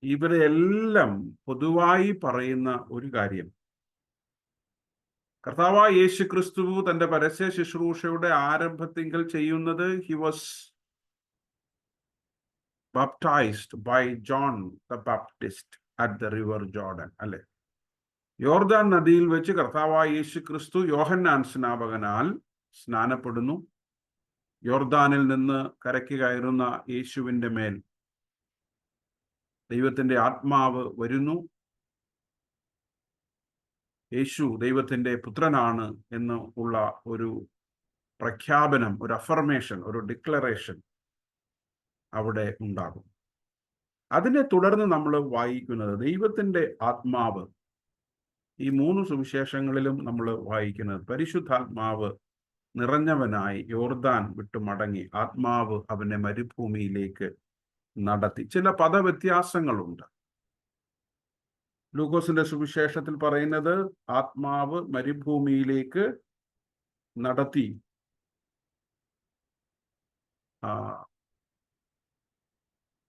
ഇവരെല്ലാം പൊതുവായി പറയുന്ന ഒരു കാര്യം, കർത്താവായ യേശു ക്രിസ്തു തന്റെ പരസ്യ ശുശ്രൂഷയുടെ ആരംഭത്തിങ്കൽ ചെയ്യുന്നത്, he was baptised by John the Baptist at the river Jordan. അല്ലെ, യോർദാൻ നദിയിൽ വെച്ച് കർത്താവായ യേശു ക്രിസ്തു യോഹന്നാൻ സ്നാപകനാൽ സ്നാനപ്പെടുന്നു. യോർദാനിൽ നിന്ന് കരയ്ക്ക് കയറുന്ന യേശുവിൻ്റെ മേൽ ദൈവത്തിന്റെ ആത്മാവ് വരുന്നു. യേശു ദൈവത്തിന്റെ പുത്രനാണ് എന്ന് ഉള്ള ഒരു പ്രഖ്യാപനം, ഒരു അഫർമേഷൻ, ഒരു ഡിക്ലറേഷൻ അവിടെ ഉണ്ടാകും. അതിനെ തുടർന്ന് നമ്മൾ വായിക്കുന്നത് ദൈവത്തിന്റെ ആത്മാവ്. ഈ 3 സുവിശേഷങ്ങളിലും നമ്മൾ വായിക്കുന്നത് പരിശുദ്ധാത്മാവ് നിറഞ്ഞവനായി യോർദാൻ വിട്ടു മടങ്ങി ആത്മാവ് അവനെ മരുഭൂമിയിലേക്ക് നടത്തി. ചില പദവ്യത്യാസങ്ങളുണ്ട്. ലൂക്കോസിന്റെ സുവിശേഷത്തിൽ പറയുന്നത് ആത്മാവ് മരുഭൂമിയിലേക്ക് നടത്തി.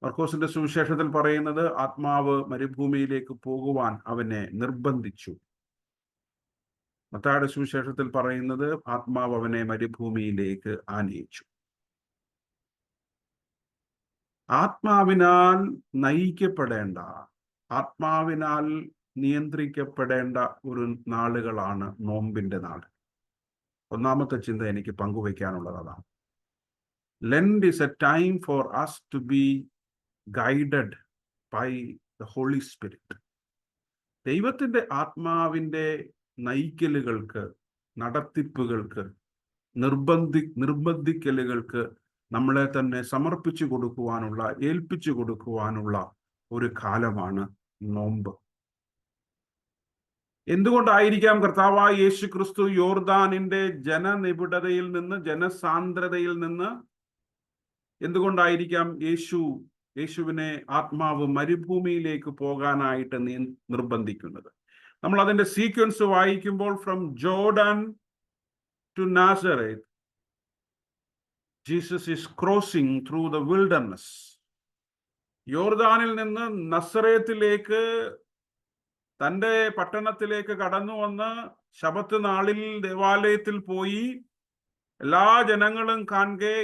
മർക്കോസിന്റെ സുവിശേഷത്തിൽ പറയുന്നത് ആത്മാവ് മരുഭൂമിയിലേക്ക് പോകുവാൻ അവനെ നിർബന്ധിച്ചു. മത്തായിയുടെ സുവിശേഷത്തിൽ പറയുന്നത് ആത്മാവ് അവനെ മരുഭൂമിയിലേക്ക് ആനയിച്ചു. ആത്മാവിനാൽ നയിക്കപ്പെടേണ്ട, ആത്മാവിനാൽ നിയന്ത്രിക്കപ്പെടേണ്ട ഒരു നാളുകളാണ് നോമ്പിന്റെ നാൾ. ഒന്നാമത്തെ ചിന്ത എനിക്ക് പങ്കുവയ്ക്കാനുള്ളത് അതാണ്. Lent is a time four us to be guided by the Holy Spirit. ദൈവത്തിന്റെ ആത്മാവിന്റെ നയിക്കലുകൾക്ക്, നടത്തിപ്പുകൾക്ക്, നിർബന്ധിക്കലുകൾക്ക് നമ്മളെ തന്നെ സമർപ്പിച്ചു കൊടുക്കുവാനുള്ള, ഏൽപ്പിച്ചു കൊടുക്കുവാനുള്ള ഒരു കാലമാണ് നോമ്പ്. എന്തുകൊണ്ടായിരിക്കാം കർത്താവായ യേശു ക്രിസ്തു യോർദാനിന്റെ ജനനിബിഡതയിൽ നിന്ന്, ജനസാന്ദ്രതയിൽ നിന്ന് എന്തുകൊണ്ടായിരിക്കാം യേശുവിനെ ആത്മാവ് മരുഭൂമിയിലേക്ക് പോകാനായിട്ട് നിർബന്ധിക്കുന്നത്? നമ്മൾ അതിന്റെ സീക്വൻസ് വായിക്കുമ്പോൾ from Jordan to Nazareth Jesus is crossing through the wilderness. യോർദാനിൽ നിന്ന് നസറേത്തിലേക്ക്, തൻ്റെ പട്ടണത്തിലേക്ക് കടന്നു വന്ന് ശബത്ത് നാളിൽ ദേവാലയത്തിൽ പോയി എല്ലാ ജനങ്ങളും കാണെ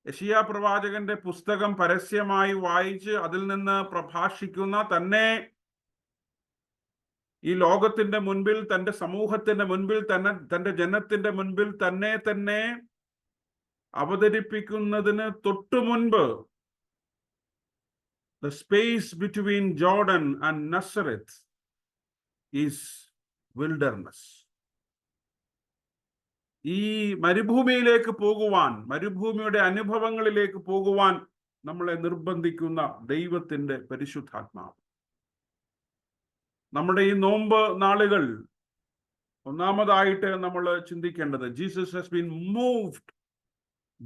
യെശയ്യാ പ്രവാചകന്റെ പുസ്തകം പരസ്യമായി വായിച്ച് അതിൽ നിന്ന് പ്രഭാഷിക്കുന്ന, തന്നെ ഈ ലോകത്തിന്റെ മുൻപിൽ, തൻ്റെ സമൂഹത്തിന്റെ മുൻപിൽ, തൻ്റെ ജനത്തിന്റെ മുൻപിൽ തന്നെ അവതരിപ്പിക്കുന്നതിന് തൊട്ടു മുൻപ് the space between Jordan and Nazareth is wilderness. ഈ മരുഭൂമിയിലേക്ക് പോകുവാൻ, മരുഭൂമിയുടെ അനുഭവങ്ങളിലേക്ക് പോകുവാൻ നമ്മളെ നിർബന്ധിക്കുന്ന ദൈവത്തിന്റെ പരിശുദ്ധാത്മാവ്. നമ്മുടെ ഈ നോമ്പ് നാളുകൾ ഒന്നാമതായിട്ട് നമ്മൾ ചിന്തിക്കേണ്ടത്, Jesus has been moved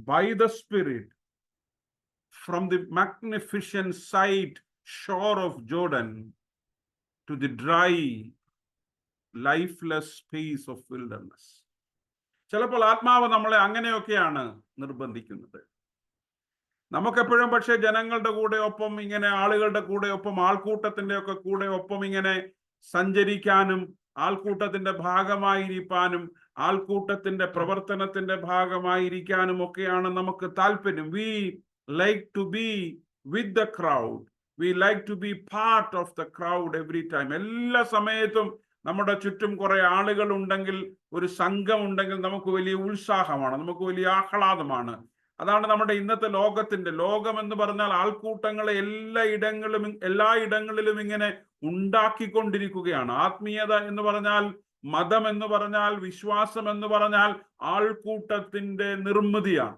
by the Spirit from the magnificent side shore of Jordan to the dry, lifeless space of wilderness. ചിലപ്പോൾ ആത്മാവ് നമ്മളെ അങ്ങനെയൊക്കെയാണ് നിർബന്ധിക്കുന്നത്. നമുക്കെപ്പോഴും പക്ഷേ ജനങ്ങളുടെ കൂടെ ഒപ്പം, ഇങ്ങനെ ആളുകളുടെ കൂടെ ഒപ്പം, ആൾക്കൂട്ടത്തിന്റെ ഒക്കെ കൂടെ ഒപ്പം ഇങ്ങനെ സഞ്ചരിക്കാനും, ആൾക്കൂട്ടത്തിന്റെ ഭാഗമായിരിക്കാനും, ആൾക്കൂട്ടത്തിന്റെ പ്രവർത്തനത്തിന്റെ ഭാഗമായിരിക്കാനും ഒക്കെയാണ് നമുക്ക് താല്പര്യം. We like to be with the crowd. We like to be part of the crowd every time. എല്ലാ സമയത്തും നമ്മുടെ ചുറ്റും കുറെ ആളുകൾ ഉണ്ടെങ്കിൽ, ഒരു സംഘം ഉണ്ടെങ്കിൽ നമുക്ക് വലിയ ഉത്സാഹമാണ്, നമുക്ക് വലിയ ആഹ്ലാദമാണ്. അതാണ് നമ്മുടെ ഇന്നത്തെ ലോകം എന്ന് പറഞ്ഞാൽ ആൾക്കൂട്ടങ്ങളെ എല്ലായിടങ്ങളിലും ഇങ്ങനെ ഉണ്ടാക്കിക്കൊണ്ടിരിക്കുകയാണ്. ആത്മീയത എന്ന് പറഞ്ഞാൽ, മതം എന്ന് പറഞ്ഞാൽ, വിശ്വാസം എന്ന് പറഞ്ഞാൽ ആൾക്കൂട്ടത്തിന്റെ നിർമ്മിതിയാണ്.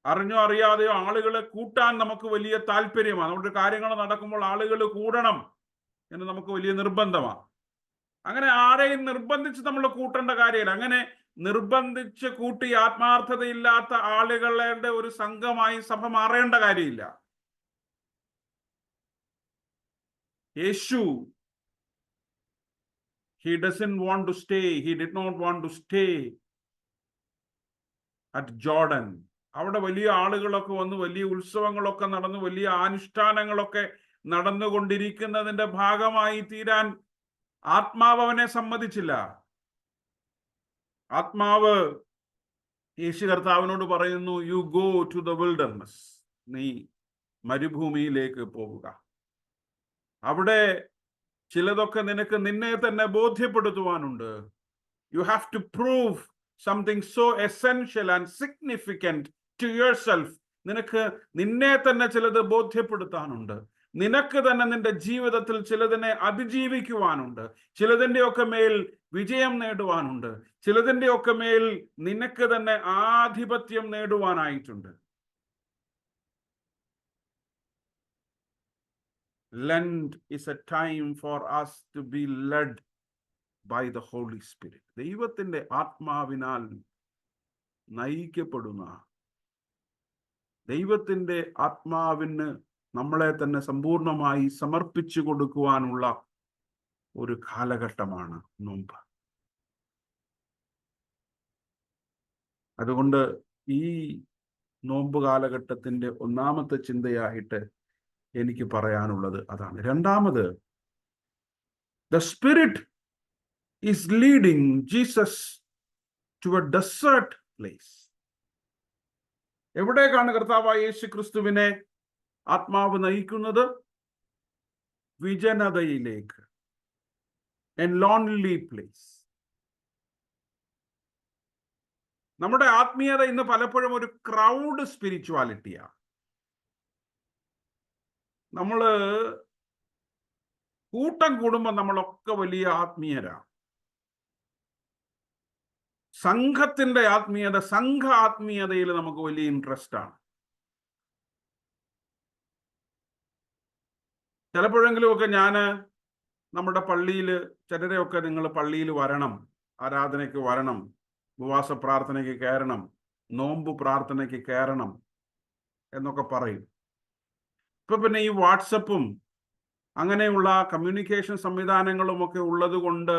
അറിഞ്ഞോ അറിയാതെയോ ആളുകളെ കൂട്ടാൻ നമുക്ക് വലിയ താല്പര്യമാണ്. നമ്മുടെ കാര്യങ്ങൾ നടക്കുമ്പോൾ ആളുകൾ കൂടണം എന്ന് നമുക്ക് വലിയ നിർബന്ധമാണ്. അങ്ങനെ ആരെയും നിർബന്ധിച്ച് നമ്മൾ കൂട്ടേണ്ട കാര്യമില്ല. അങ്ങനെ നിർബന്ധിച്ച് കൂട്ടി ആത്മാർത്ഥതയില്ലാത്ത ആളുകളുടെ ഒരു സംഘമായി സഭ മാറേണ്ട കാര്യമില്ല. യേശു, he doesn't want to stay, he did not want to stay at Jordan. അവിടെ വലിയ ആളുകളൊക്കെ വന്ന് വലിയ ഉത്സവങ്ങളൊക്കെ നടന്നു, വലിയ അനുഷ്ഠാനങ്ങളൊക്കെ നടന്നുകൊണ്ടിരിക്കുന്നതിന്റെ ഭാഗമായി തീരാൻ ആത്മാവ് അവനെ സമ്മതിച്ചില്ല. ആത്മാവ് യേശു കർത്താവിനോട് പറയുന്നു, you go to the wilderness, നീ മരുഭൂമിയിലേക്ക് പോവുക. അവിടെ ചിലതൊക്കെ നിനക്ക് നിന്നെ തന്നെ ബോധ്യപ്പെടുത്തുവാനുണ്ട്. You have to prove something so essential and significant to yourself. നിനക്ക് നിന്നെ തന്നെ ചിലത് ബോധ്യപ്പെടുത്താനുണ്ട്. നിനക്ക് തന്നെ നിന്റെ ജീവിതത്തിൽ ചിലതിനെ അതിജീവിക്കുവാനുണ്ട്. ചിലതിൻ്റെയൊക്കെ മേൽ വിജയം നേടുവാനുണ്ട്. ചിലതിൻ്റെയൊക്കെ മേൽ നിനക്ക് തന്നെ ആധിപത്യം നേടുവാനായിട്ടുണ്ട്. Lent is a time for us to be led by the Holy Spirit. ദൈവത്തിന്റെ ആത്മാവിനാൽ നയിക്കപ്പെടുന്ന, ദൈവത്തിന്റെ ആത്മാവിന് നമ്മളെ തന്നെ സമ്പൂർണമായി സമർപ്പിച്ചു കൊടുക്കുവാനുള്ള ഒരു കാലഘട്ടമാണ് നോമ്പ്. അതുകൊണ്ട് ഈ നോമ്പ് കാലഘട്ടത്തിന്റെ ഒന്നാമത്തെ ചിന്തയായിട്ട് എനിക്ക് പറയാനുള്ളത് അതാണ്. രണ്ടാമത്, the Spirit is leading Jesus to a desert place. എവിടേക്കാണ് കർത്താവായ യേശു ക്രിസ്തുവിനെ ആത്മാവ് നയിക്കുന്നത്? വിജനതയിലേക്ക്, a lonely place. നമ്മുടെ ആത്മീയത ഇന്ന് പലപ്പോഴും ഒരു ക്രൗഡ് സ്പിരിച്വാലിറ്റിയാണ്. നമ്മള് കൂട്ടം കൂടുമ്പോൾ നമ്മളൊക്കെ വലിയ ആത്മീയരാണ്. സംഘത്തിന്റെ ആത്മീയത, സംഘ ആത്മീയതയിൽ നമുക്ക് വലിയ ഇൻട്രസ്റ്റ് ആണ്. ചിലപ്പോഴെങ്കിലും ഒക്കെ നമ്മുടെ പള്ളിയിൽ ചിലരെയൊക്കെ, നിങ്ങൾ പള്ളിയിൽ വരണം, ആരാധനയ്ക്ക് വരണം, ഉപവാസ പ്രാർത്ഥനയ്ക്ക് കയറണം, നോമ്പ് പ്രാർത്ഥനയ്ക്ക് കയറണം എന്നൊക്കെ പറയും. ഇപ്പൊ പിന്നെ ഈ വാട്സപ്പും അങ്ങനെയുള്ള കമ്മ്യൂണിക്കേഷൻ സംവിധാനങ്ങളും ഒക്കെ ഉള്ളത് കൊണ്ട്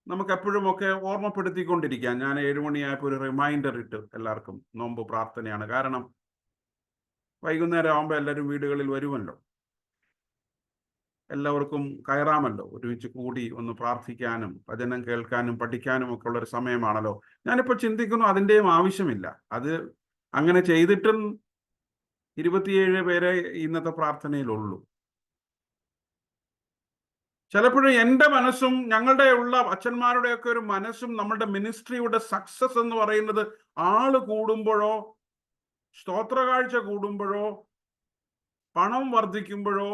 നമുക്ക് എപ്പോഴും ഒക്കെ ഓർമ്മപ്പെടുത്തിക്കൊണ്ടിരിക്കാം. ഞാൻ 7 മണിയായപ്പോൾ ഒരു റിമൈൻഡർ ഇട്ട് എല്ലാവർക്കും നോമ്പ് പ്രാർത്ഥനയാണ്. കാരണം വൈകുന്നേരം ആകുമ്പോൾ എല്ലാവരും വീടുകളിൽ വരുമല്ലോ, എല്ലാവർക്കും കയറാമല്ലോ, ഒരുമിച്ച് കൂടി ഒന്ന് പ്രാർത്ഥിക്കാനും വചനം കേൾക്കാനും പഠിക്കാനും ഒക്കെ ഉള്ളൊരു സമയമാണല്ലോ. ഞാനിപ്പോൾ ചിന്തിക്കുന്നു അതിൻ്റെയും ആവശ്യമില്ല. അത് അങ്ങനെ ചെയ്തിട്ടും 27 പേരെ ഇന്നത്തെ പ്രാർത്ഥനയിലുള്ളൂ. ചിലപ്പോഴും എൻ്റെ മനസ്സും ഞങ്ങളുടെ ഉള്ള അച്ഛന്മാരുടെയൊക്കെ ഒരു മനസ്സും നമ്മുടെ മിനിസ്ട്രിയുടെ സക്സസ് എന്ന് പറയുന്നത് ആള് കൂടുമ്പോഴോ, സ്തോത്രകാഴ്ച കൂടുമ്പോഴോ, പണം വർദ്ധിക്കുമ്പോഴോ,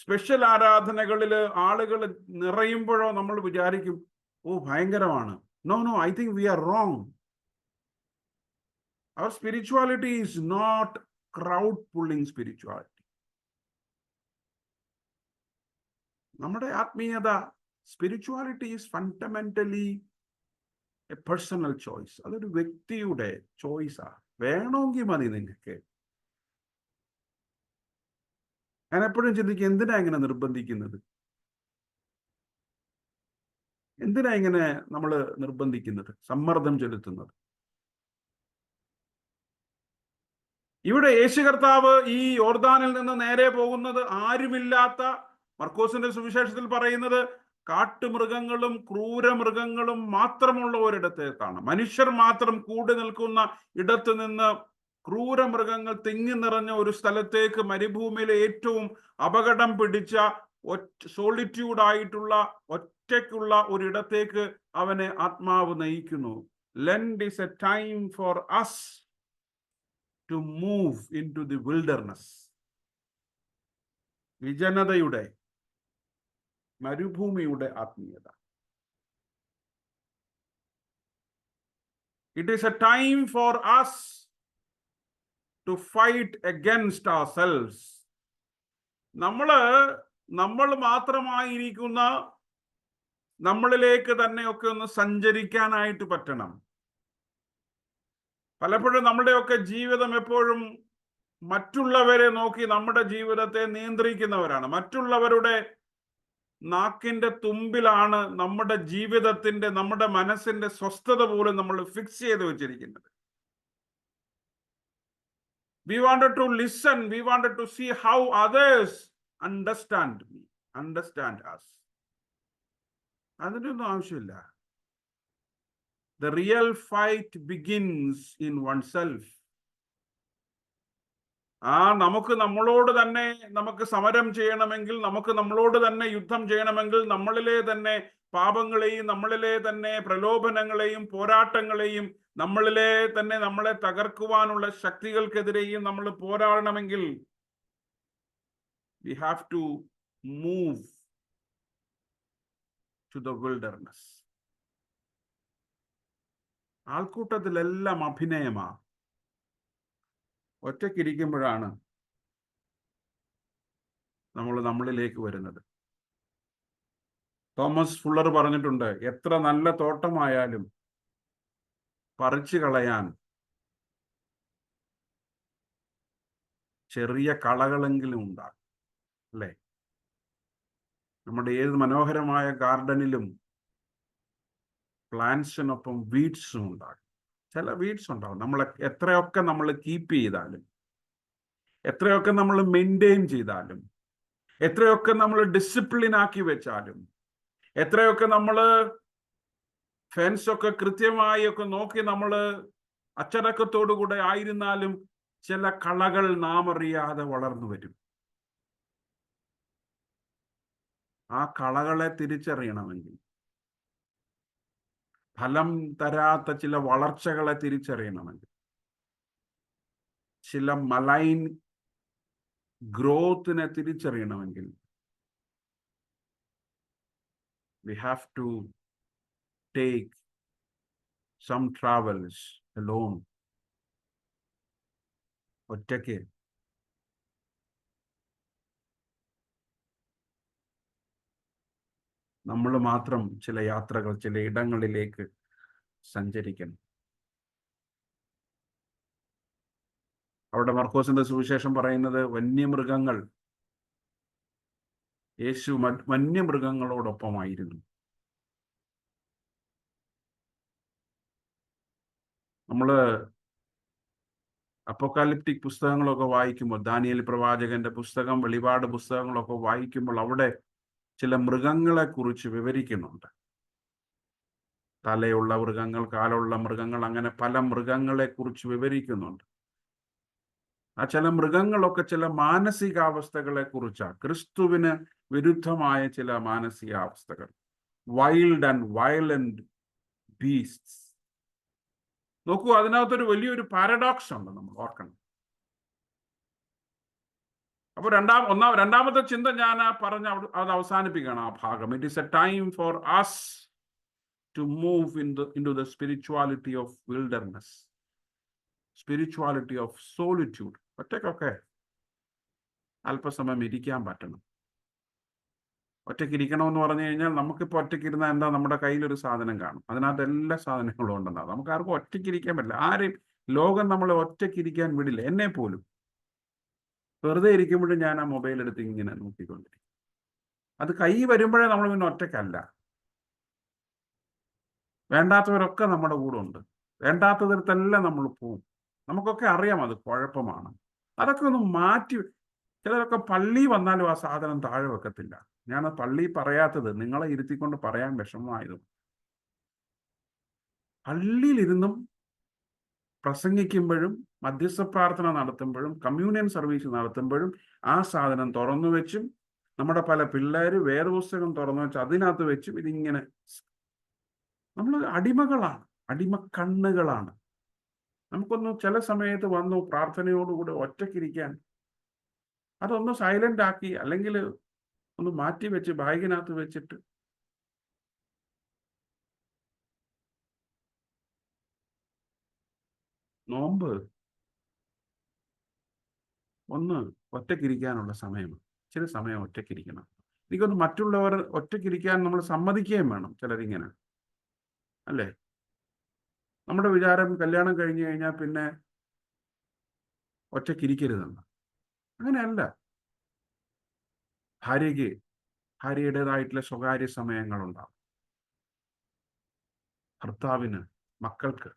സ്പെഷ്യൽ ആരാധനകളിൽ ആളുകൾ നിറയുമ്പോഴോ നമ്മൾ വിചാരിക്കും, ഓ ഭയങ്കരമാണ്. No, I think we are wrong. അവർ spirituality is not crowd pulling spirituality. നമ്മുടെ ആത്മീയത, spirituality is fundamentally a personal choice. അതൊരു വ്യക്തിയുടെ ചോയ്സാ. വേണമെങ്കിൽ മതി നിങ്ങൾക്ക്. ഞാൻ എപ്പോഴും ചിന്തിക്കും, എന്തിനാ ഇങ്ങനെ നിർബന്ധിക്കുന്നത്? എന്തിനാ ഇങ്ങനെ നമ്മൾ നിർബന്ധിക്കുന്നത്, സമ്മർദ്ദം ചെലുത്തുന്നത്? ഇവിടെ യേശു കർത്താവ് ഈ യോർദാനിൽ നിന്ന് നേരെ പോകുന്നത് ആരുമില്ലാത്ത, മർക്കോസിന്റെ സുവിശേഷത്തിൽ പറയുന്നത് കാട്ടുമൃഗങ്ങളും ക്രൂരമൃഗങ്ങളും മാത്രമുള്ള ഒരിടത്തേക്കാണ്. മനുഷ്യർ മാത്രം കൂടി നിൽക്കുന്ന ഇടത്ത് നിന്ന് ക്രൂരമൃഗങ്ങൾ തിങ്ങി നിറഞ്ഞ ഒരു സ്ഥലത്തേക്ക്, മരുഭൂമിയിലെ ഏറ്റവും അപകടം പിടിച്ച സോളിറ്റ്യൂഡ് ആയിട്ടുള്ള ഒറ്റയ്ക്കുള്ള ഒരിടത്തേക്ക് അവനെ ആത്മാവ് നയിക്കുന്നു. Lent is a time for us to move into the wilderness. വിജനതയുടെ, മരുഭൂമിയുടെ ആത്മീയത. It is a time for us to fight against ourselves. നമ്മൾ മാത്രമായിരിക്കുന്ന നമ്മളിലേക്ക് തന്നെയൊക്കെ ഒന്ന് സഞ്ചരിക്കാനായിട്ട് പറ്റണം. പലപ്പോഴും നമ്മുടെയൊക്കെ ജീവിതം എപ്പോഴും മറ്റുള്ളവരെ നോക്കി നമ്മുടെ ജീവിതത്തെ നിയന്ത്രിക്കുന്നവരാണ്. മറ്റുള്ളവരുടെ നാക്കിന്റെ തുമ്പിലാണ് നമ്മുടെ ജീവിതത്തിന്റെ, നമ്മുടെ മനസ്സിന്റെ സ്വസ്ഥത പോലും നമ്മൾ ഫിക്സ് ചെയ്ത് വെച്ചിരിക്കുന്നത്. We wanted to listen, we wanted to see how others understand us. അതിനൊന്നും ആവശ്യമില്ല. The real fight begins in oneself. നമുക്ക് നമ്മളോട് തന്നെ നമുക്ക് സമരം ചെയ്യണമെങ്കിൽ, നമുക്ക് നമ്മളോട് തന്നെ യുദ്ധം ചെയ്യണമെങ്കിൽ, നമ്മളിലെ തന്നെ പാപങ്ങളെയും നമ്മളിലെ തന്നെ പ്രലോഭനങ്ങളെയും പോരാട്ടങ്ങളെയും നമ്മളിലെ തന്നെ നമ്മളെ തകർക്കുവാനുള്ള ശക്തികൾക്കെതിരെയും നമ്മൾ പോരാടണമെങ്കിൽ we have to move to the wilderness. ആൾക്കൂട്ടത്തിലെല്ലാം അഭിനയമാ. ഒറ്റയ്ക്കിരിക്കുമ്പോഴാണ് നമ്മൾ നമ്മളിലേക്ക് വരുന്നത്. തോമസ് ഫുള്ളർ പറഞ്ഞിട്ടുണ്ട്, എത്ര നല്ല തോട്ടമായാലും പറിച്ചു കളയാൻ ചെറിയ കളകളെങ്കിലും ഉണ്ടാകും, അല്ലേ? നമ്മുടെ ഏത് മനോഹരമായ ഗാർഡനിലും പ്ലാന്റ്സിനൊപ്പം വീഡ്സും ഉണ്ടാകും. ചില വീഡ്സ് ഉണ്ടാകും. എത്രയൊക്കെ നമ്മൾ കീപ്പ് ചെയ്താലും, എത്രയൊക്കെ നമ്മൾ മെയിൻറ്റെയിൻ ചെയ്താലും, എത്രയൊക്കെ നമ്മൾ ഡിസിപ്ലിൻ ആക്കി വെച്ചാലും, എത്രയൊക്കെ നമ്മൾ ഫെൻസൊക്കെ കൃത്യമായി ഒക്കെ നോക്കി നമ്മൾ അച്ചടക്കത്തോടുകൂടെ ആയിരുന്നാലും ചില കളകൾ നാം അറിയാതെ വളർന്നു വരും. ആ കളകളെ തിരിച്ചറിയണമെങ്കിൽ, ഫലം തരാത്ത ചില വളർച്ചകളെ തിരിച്ചറിയണമെങ്കിൽ, ചില malign ഗ്രോത്തിനെ തിരിച്ചറിയണമെങ്കിൽ we have to take some travels alone. ഒറ്റയ്ക്ക് നമ്മൾ മാത്രം ചില യാത്രകൾ, ചില ഇടങ്ങളിലേക്ക് സഞ്ചരിക്കണം. അവിടെ മർക്കോസിന്റെ സുവിശേഷം പറയുന്നത് വന്യമൃഗങ്ങൾ, യേശു വന്യമൃഗങ്ങളോടൊപ്പമായിരുന്നു. നമ്മള് അപ്പോക്കാലിപ്റ്റിക് പുസ്തകങ്ങളൊക്കെ വായിക്കുമ്പോൾ, ദാനിയേൽ പ്രവാചകന്റെ പുസ്തകം, വെളിപാട് പുസ്തകങ്ങളൊക്കെ വായിക്കുമ്പോൾ അവിടെ ചില മൃഗങ്ങളെ കുറിച്ച് വിവരിക്കുന്നുണ്ട്. തലയുള്ള മൃഗങ്ങൾ, കാലുള്ള മൃഗങ്ങൾ, അങ്ങനെ പല മൃഗങ്ങളെ കുറിച്ച് വിവരിക്കുന്നുണ്ട്. ആ ചില മൃഗങ്ങളൊക്കെ ചില മാനസികാവസ്ഥകളെ കുറിച്ചാണ്, ക്രിസ്തുവിന് വിരുദ്ധമായ ചില മാനസികാവസ്ഥകൾ. Wild and violent beasts. നോക്കൂ, അതിനകത്തൊരു വലിയൊരു പാരഡോക്സ് ഉണ്ട്, നമ്മൾ ഓർക്കണം. അപ്പൊ രണ്ടാമത്തെ ചിന്ത ഞാൻ പറഞ്ഞ അത് അവസാനിപ്പിക്കണം ആ ഭാഗം. It is a time for us to move into the spirituality of wilderness, spirituality of solitude. ഒറ്റയ്ക്കൊക്കെ അല്പസമയം ഇരിക്കാൻ പറ്റണം. ഒറ്റയ്ക്ക് ഇരിക്കണമെന്ന് പറഞ്ഞു കഴിഞ്ഞാൽ, നമുക്കിപ്പോൾ ഒറ്റയ്ക്കിരുന്നാൽ എന്താ, നമ്മുടെ കയ്യിലൊരു സാധനം കാണും, അതിനകത്ത് എല്ലാ സാധനങ്ങളും ഉണ്ടെന്നാണ്. നമുക്ക് ആർക്കും ഒറ്റയ്ക്കിരിക്കാൻ പറ്റില്ല. ആരെയും ലോകം നമ്മളെ ഒറ്റയ്ക്കിരിക്കാൻ വിടില്ല. എന്നെ പോലും വെറുതെ ഇരിക്കുമ്പോഴും ഞാൻ ആ മൊബൈൽ എടുത്ത് ഇങ്ങനെ നോക്കിക്കൊണ്ടിരിക്കും. അത് കൈ വരുമ്പോഴേ നമ്മൾ പിന്നെ ഒറ്റയ്ക്കല്ല. വേണ്ടാത്തവരൊക്കെ നമ്മുടെ കൂടെ ഉണ്ട്. വേണ്ടാത്തതിടത്തെല്ലാം നമ്മൾ പോവും. നമുക്കൊക്കെ അറിയാം അത് കുഴപ്പമാണ്. അതൊക്കെ ഒന്ന് മാറ്റി. ചിലരൊക്കെ പള്ളി വന്നാലും ആ സാധനം താഴെ വെക്കത്തില്ല. ഞാൻ പള്ളി പറയാത്തത് നിങ്ങളെ ഇരുത്തിക്കൊണ്ട് പറയാൻ വിഷമമായതും. പള്ളിയിലിരുന്നും പ്രസംഗിക്കുമ്പോഴും മധ്യസ്ഥ പ്രാർത്ഥന നടത്തുമ്പോഴും കമ്മ്യൂണിയൻ സർവീസ് നടത്തുമ്പോഴും ആ സാധനം തുറന്നു വെച്ചും, നമ്മുടെ പല പിള്ളേര് വേദപുസ്തകം തുറന്നു വെച്ച് അതിനകത്ത് വെച്ചും ഇതിങ്ങനെ നമ്മൾ അടിമകളാണ്. അടിമക്കണ്ണുകളാണ്. നമുക്കൊന്ന് ചില സമയത്ത് വന്നു പ്രാർത്ഥനയോടുകൂടി ഒറ്റയ്ക്കിരിക്കാൻ, അതൊന്ന് സൈലന്റ് ആക്കി, അല്ലെങ്കിൽ ഒന്ന് മാറ്റി വെച്ച് ബാഗിനകത്ത് വെച്ചിട്ട് നോമ്പ് ഒന്ന് ഒറ്റയ്ക്കിരിക്കാനുള്ള സമയം, ഇച്ചിരി സമയം ഒറ്റയ്ക്കിരിക്കണം. എനിക്കൊന്ന് മറ്റുള്ളവർ ഒറ്റയ്ക്കിരിക്കാൻ നമ്മൾ സമ്മതിക്കുകയും വേണം. ചിലരിങ്ങനെ അല്ലേ, നമ്മുടെ വിചാരം കല്യാണം കഴിഞ്ഞു കഴിഞ്ഞാൽ പിന്നെ ഒറ്റയ്ക്കിരിക്കരുതെന്ന്. അങ്ങനെയല്ല. ഭാര്യയുടേതായിട്ടുള്ള സ്വകാര്യ സമയങ്ങളുണ്ടാവും, ഭർത്താവിന്, മക്കൾക്ക്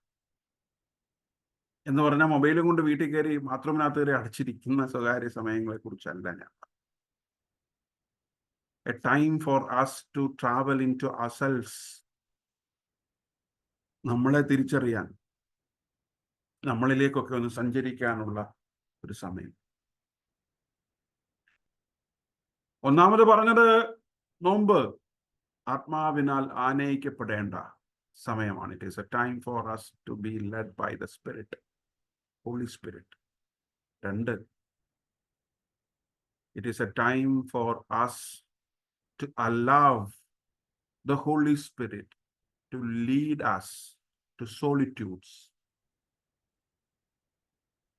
എന്ന് പറഞ്ഞാൽ മൊബൈലും കൊണ്ട് വീട്ടിൽ കയറി ബാത്റൂമിനകത്ത് കയറി അടച്ചിരിക്കുന്ന സ്വകാര്യ സമയങ്ങളെ കുറിച്ചല്ല ഞാൻ. A time four us to travel into ourselves. നമ്മളെ തിരിച്ചറിയാൻ, നമ്മളിലേക്കൊക്കെ ഒന്ന് സഞ്ചരിക്കാനുള്ള ഒരു സമയം. ഒന്നാമത് പറഞ്ഞത്, നോമ്പ് ആത്മാവിനാൽ ആനയിക്കപ്പെടേണ്ട സമയമാണ്. It is a time four us to be led by the Spirit, Holy Spirit. 2, it is a time for us to allow the Holy Spirit to lead us to solitudes.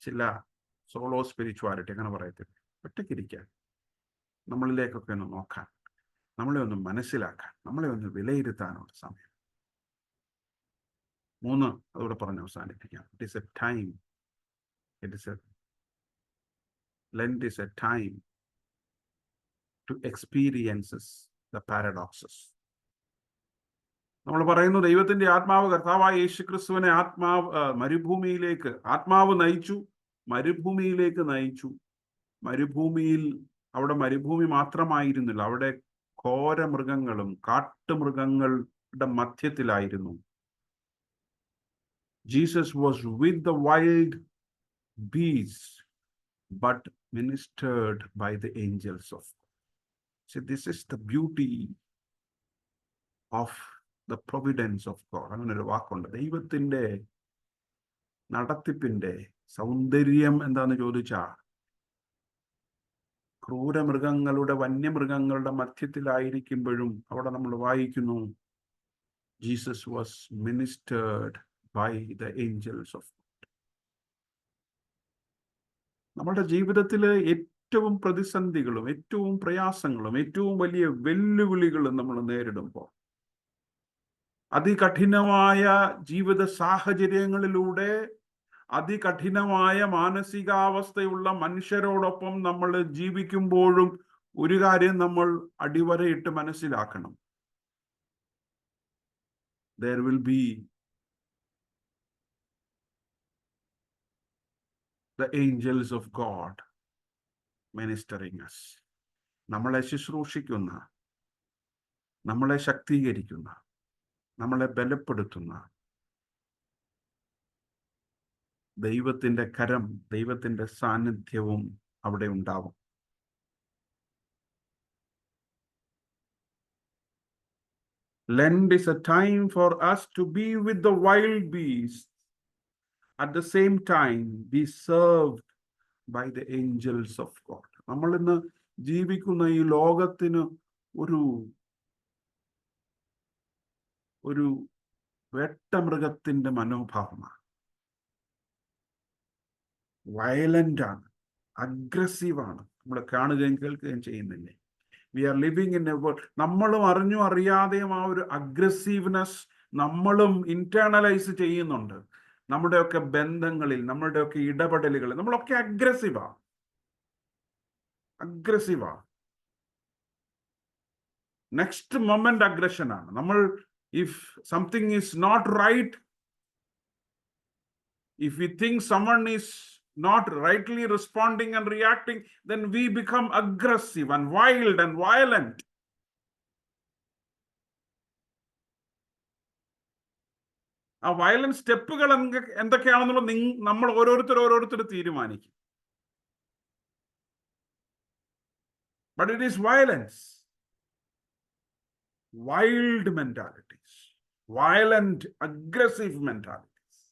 ചില സോളോ സ്പിരിച്വാലിറ്റി അങ്ങനെ പറയത്തില്ല, ഒറ്റയ്ക്കിരിക്കാൻ, നമ്മളിലേക്കൊക്കെ ഒന്ന് നോക്കാൻ, നമ്മളെ ഒന്ന് മനസ്സിലാക്കാൻ, നമ്മളെ ഒന്ന് വിലയിരുത്താനുള്ള സമയം. 3, അതോടെ പറഞ്ഞ് അവസാനിപ്പിക്കാം. It is a time, Lent is a time to experiences the paradoxes. നമ്മൾ പറയുന്നു, ദൈവത്തിന്റെ ആത്മാവ്, കർത്താവായ യേശു ക്രിസ്തുവിനെ മരുഭൂമിയിലേക്ക് ആത്മാവ് നയിച്ചു, മരുഭൂമിയിലേക്ക് നയിച്ചു. മരുഭൂമിയിൽ, അവിടെ മരുഭൂമി മാത്രമായിരുന്നില്ല, അവിടെ ഘോരമൃഗങ്ങളും കാട്ടുമൃഗങ്ങളുടെ മധ്യത്തിലായിരുന്നു. Jesus was with the wild beasts but ministered by the angels of God. So this is the beauty of the providence of God. അങ്ങനെ ഒരു വാക്കുണ്ട്. ദൈവത്തിന്റെ നടത്തിപ്പിന്റെ സൗന്ദര്യം എന്താന്ന് ചോദിച്ചാൽ, ക്രൂരമൃഗങ്ങളുടെ, വന്യമൃഗങ്ങളുടെ മധ്യത്തിലായിരിക്കുമ്പോഴും അവിടെ നമ്മൾ വായിക്കുന്നു, Jesus was ministered by the angels of. നമ്മുടെ ജീവിതത്തിൽ ഏറ്റവും പ്രതിസന്ധികളും ഏറ്റവും പ്രയാസങ്ങളും ഏറ്റവും വലിയ വെല്ലുവിളികളും നമ്മൾ നേരിടുമ്പോൾ, അതികഠിനമായ ജീവിത സാഹചര്യങ്ങളിലൂടെ അതികഠിനമായ മാനസികാവസ്ഥയുള്ള മനുഷ്യരോടൊപ്പം നമ്മൾ ജീവിക്കുമ്പോഴും ഒരു കാര്യം നമ്മൾ അടിവരയിട്ട് മനസ്സിലാക്കണം. There will be the angels of God ministering us. നമ്മളെ ശുശ്രൂഷിക്കുന്ന, നമ്മളെ ശക്തീകരിക്കുന്ന, നമ്മളെ ബലപ്പെടുത്തുന്ന ദൈവത്തിന്റെ കരം, ദൈവത്തിന്റെ സാന്നിധ്യവും അവിടെ ഉണ്ടാവും. Lent is a time for us to be with the wild beasts, at the same time be served by the angels of God. നമ്മൾ ഇന്ന് ജീവിക്കുന്ന ഈ ലോകത്തിന് ഒരു വേട്ടമൃഗത്തിന്റെ മനോഭാവമാണ്. വയലന്റ് ആണ്, അഗ്രസീവാണ്. നമ്മൾ കാണുകയും കേൾക്കുകയും ചെയ്യുന്നില്ലേ? We are living in a world, നമ്മളും അറിഞ്ഞും അറിയാതെയും ആ ഒരു അഗ്രസീവ്നെസ് നമ്മളും ഇന്റേണലൈസ് ചെയ്യുന്നുണ്ട്. നമ്മുടെയൊക്കെ ബന്ധങ്ങളിൽ, നമ്മുടെയൊക്കെ ഇടപെടലുകളിൽ നമ്മളൊക്കെ അഗ്രസീവാ. നെക്സ്റ്റ് മൊമെന്റ് അഗ്രഷനാണ്. നമ്മൾ, if something is not right, if we think someone is not rightly responding and reacting, then we become aggressive and wild and violent. ആ വയലന്റ് സ്റ്റെപ്പുകൾ എന്തൊക്കെയാണെന്നുള്ള നമ്മൾ ഓരോരുത്തർ തീരുമാനിക്കും. But it is violence, wild mentalities, violent aggressive mentalities.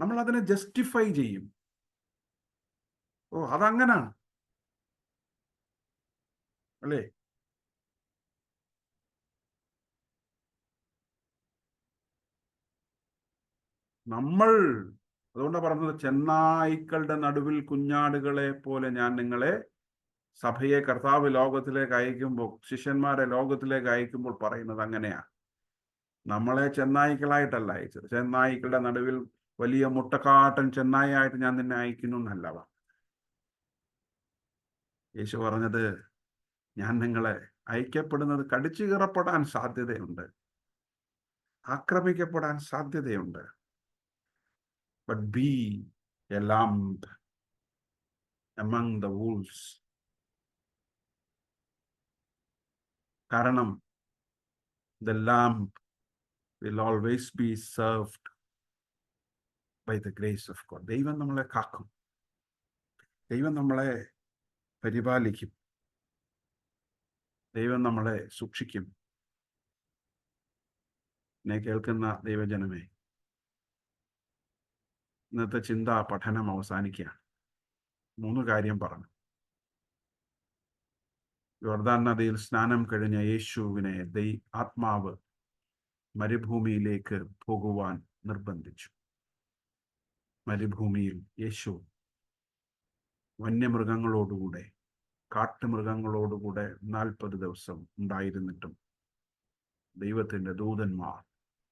നമ്മൾ അതിനെ justify ചെയ്യും. ഓ, അതങ്ങനാണ് അല്ലേ? അതുകൊണ്ടാണ് പറഞ്ഞത്, ചെന്നായ്ക്കളുടെ നടുവിൽ കുഞ്ഞാടുകളെ പോലെ ഞാൻ നിങ്ങളെ, സഭയെ കർത്താവ് ലോകത്തിലേക്ക് അയക്കുമ്പോൾ, ശിഷ്യന്മാരെ ലോകത്തിലേക്ക് അയക്കുമ്പോൾ പറയുന്നത് അങ്ങനെയാ. നമ്മളെ ചെന്നായ്ക്കളായിട്ടല്ല അയച്ചത്. ചെന്നായ്ക്കളുടെ നടുവിൽ വലിയ മുട്ടക്കാട്ടൻ ചെന്നായായിട്ട് ഞാൻ നിന്നെ അയക്കുന്നു എന്നല്ല. യേശു പറഞ്ഞത്, ഞാൻ നിങ്ങളെ അയക്കപ്പെടുന്നത് കടിച്ചു കീറപ്പെടാൻ സാധ്യതയുണ്ട്, ആക്രമിക്കപ്പെടാൻ സാധ്യതയുണ്ട്. But be a lamb among the wolves. കാരണം the lamb will always be served by the grace of God. ദൈവം നമ്മളെ കാക്കും, ദൈവം നമ്മളെ പരിപാലിക്കും, ദൈവം നമ്മളെ സൂക്ഷിക്കും. എന്നെ കേൾക്കുന്ന ദൈവജനമേ, ഇന്നത്തെ ചിന്താ പഠനം അവസാനിക്കുകയാണ്. 3 കാര്യം പറഞ്ഞു. യോർദാൻ നദിയിൽ സ്നാനം കഴിഞ്ഞ യേശുവിനെ ആത്മാവ് മരുഭൂമിയിലേക്ക് പോകുവാൻ നിർബന്ധിച്ചു. മരുഭൂമിയിൽ യേശു വന്യമൃഗങ്ങളോടുകൂടെ, കാട്ടുമൃഗങ്ങളോടുകൂടെ 40 ദിവസം ഉണ്ടായിരുന്നിട്ടും ദൈവത്തിൻ്റെ ദൂതന്മാർ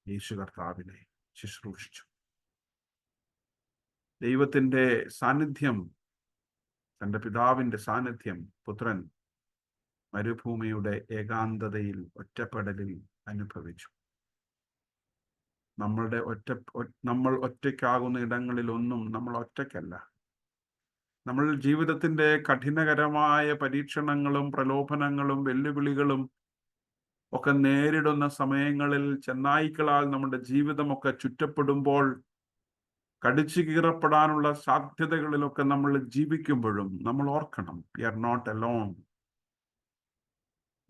യേശു കർത്താവിനെ ശുശ്രൂഷിച്ചു. ദൈവത്തിൻ്റെ സാന്നിധ്യം, തൻ്റെ പിതാവിൻ്റെ സാന്നിധ്യം പുത്രൻ മരുഭൂമിയുടെ ഏകാന്തതയിൽ, ഒറ്റപ്പെടലിൽ അനുഭവിച്ചു. നമ്മൾ ഒറ്റയ്ക്കാകുന്ന ഇടങ്ങളിലൊന്നും നമ്മൾ ഒറ്റയ്ക്കല്ല. നമ്മൾ ജീവിതത്തിൻ്റെ കഠിനകരമായ പരീക്ഷണങ്ങളും പ്രലോഭനങ്ങളും വെല്ലുവിളികളും ഒക്കെ നേരിടുന്ന സമയങ്ങളിൽ, ചെന്നായ്ക്കളാൽ നമ്മുടെ ജീവിതമൊക്കെ ചുറ്റപ്പെടുമ്പോൾ, കടിച്ചു കീറപ്പെടാനുള്ള സാധ്യതകളിലൊക്കെ നമ്മൾ ജീവിക്കുമ്പോഴും നമ്മൾ ഓർക്കണം, we are not alone.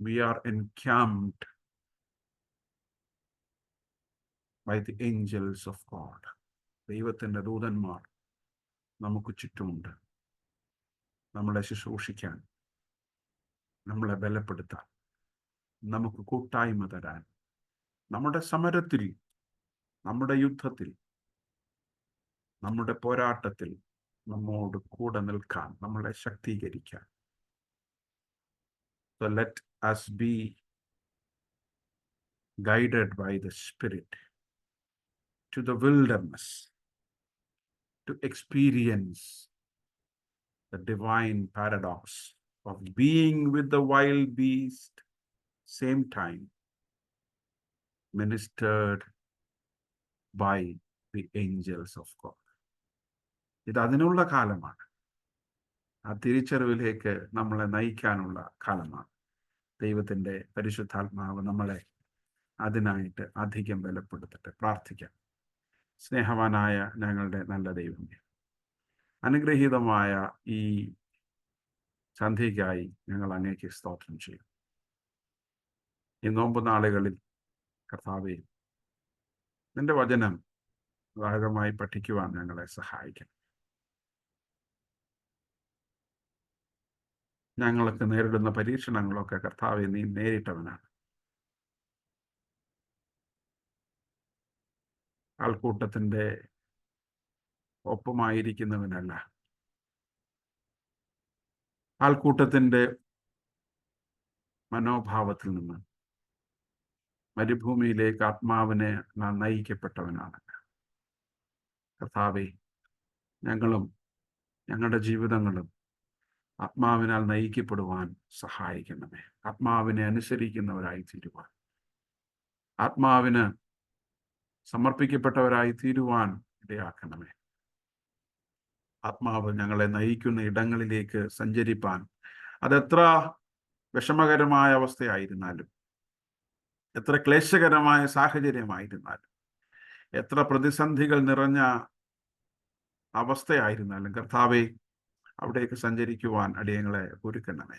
We are encamped by the angels of God. ദൈവത്തിൻ്റെ ദൂതന്മാർ നമുക്ക് ചുറ്റുമുണ്ട്, നമ്മളെ ശുശ്രൂഷിക്കാൻ, നമ്മളെ ബലപ്പെടുത്താൻ, നമുക്ക് കൂട്ടായ്മ തരാൻ, നമ്മുടെ സമരത്തിൽ, നമ്മുടെ യുദ്ധത്തിൽ, നമ്മുടെ പോരാട്ടത്തിൽ നമ്മോട് കൂടെ നിൽക്കാൻ, നമ്മളെ ശക്തീകരിക്കാൻ. So let us be guided by the Spirit to the wilderness to experience the divine paradox of being with the wild beast, same time ministered by the angels of God. ഇത് അതിനുള്ള കാലമാണ്. ആ തിരിച്ചറിവിലേക്ക് നമ്മളെ നയിക്കാനുള്ള കാലമാണ്. ദൈവത്തിൻ്റെ പരിശുദ്ധാത്മാവ് നമ്മളെ അതിനായിട്ട് അധികം ബലപ്പെടുത്തട്ടെ. പ്രാർത്ഥിക്കാം. സ്നേഹവാനായ ഞങ്ങളുടെ നല്ല ദൈവമേ, അനുഗ്രഹീതമായ ഈ സന്ധ്യയ്ക്കായി ഞങ്ങൾ അങ്ങേക്ക് സ്തോത്രം ചെയ്യും. ഈ നോമ്പ് നാളുകളിൽ കർത്താവേ, നിന്റെ വചനം ഭാഗമായി പഠിക്കുവാൻ ഞങ്ങളെ സഹായിക്കണം. ഞങ്ങൾക്ക് നേരിടുന്ന പരീക്ഷണങ്ങളൊക്കെ കർത്താവെ നീ നേരിട്ടവനാണ്. ആൾക്കൂട്ടത്തിൻ്റെ ഒപ്പമായിരിക്കുന്നവനല്ല, ആൾക്കൂട്ടത്തിൻ്റെ മനോഭാവത്തിൽ നിന്ന് മരുഭൂമിയിലേക്ക് ആത്മാവിനെ നയിക്കപ്പെട്ടവനാണ്. കർത്താവെ, ഞങ്ങളും ഞങ്ങളുടെ ജീവിതങ്ങളും ആത്മാവിനാൽ നയിക്കപ്പെടുവാൻ സഹായിക്കണമേ. ആത്മാവിനെ അനുസരിക്കുന്നവരായി തീരുവാൻ, ആത്മാവിന് സമർപ്പിക്കപ്പെട്ടവരായി തീരുവാൻ ഇടയാക്കണമേ. ആത്മാവ് ഞങ്ങളെ നയിക്കുന്ന ഇടങ്ങളിലേക്ക് സഞ്ചരിപ്പാൻ, അതെത്ര വിഷമകരമായ അവസ്ഥയായിരുന്നാലും, എത്ര ക്ലേശകരമായ സാഹചര്യമായിരുന്നാലും, എത്ര പ്രതിസന്ധികൾ നിറഞ്ഞ അവസ്ഥയായിരുന്നാലും കർത്താവെ, അവിടേക്ക് സഞ്ചരിക്കുവാൻ അടിയങ്ങളെ ഒരുക്കണമേ.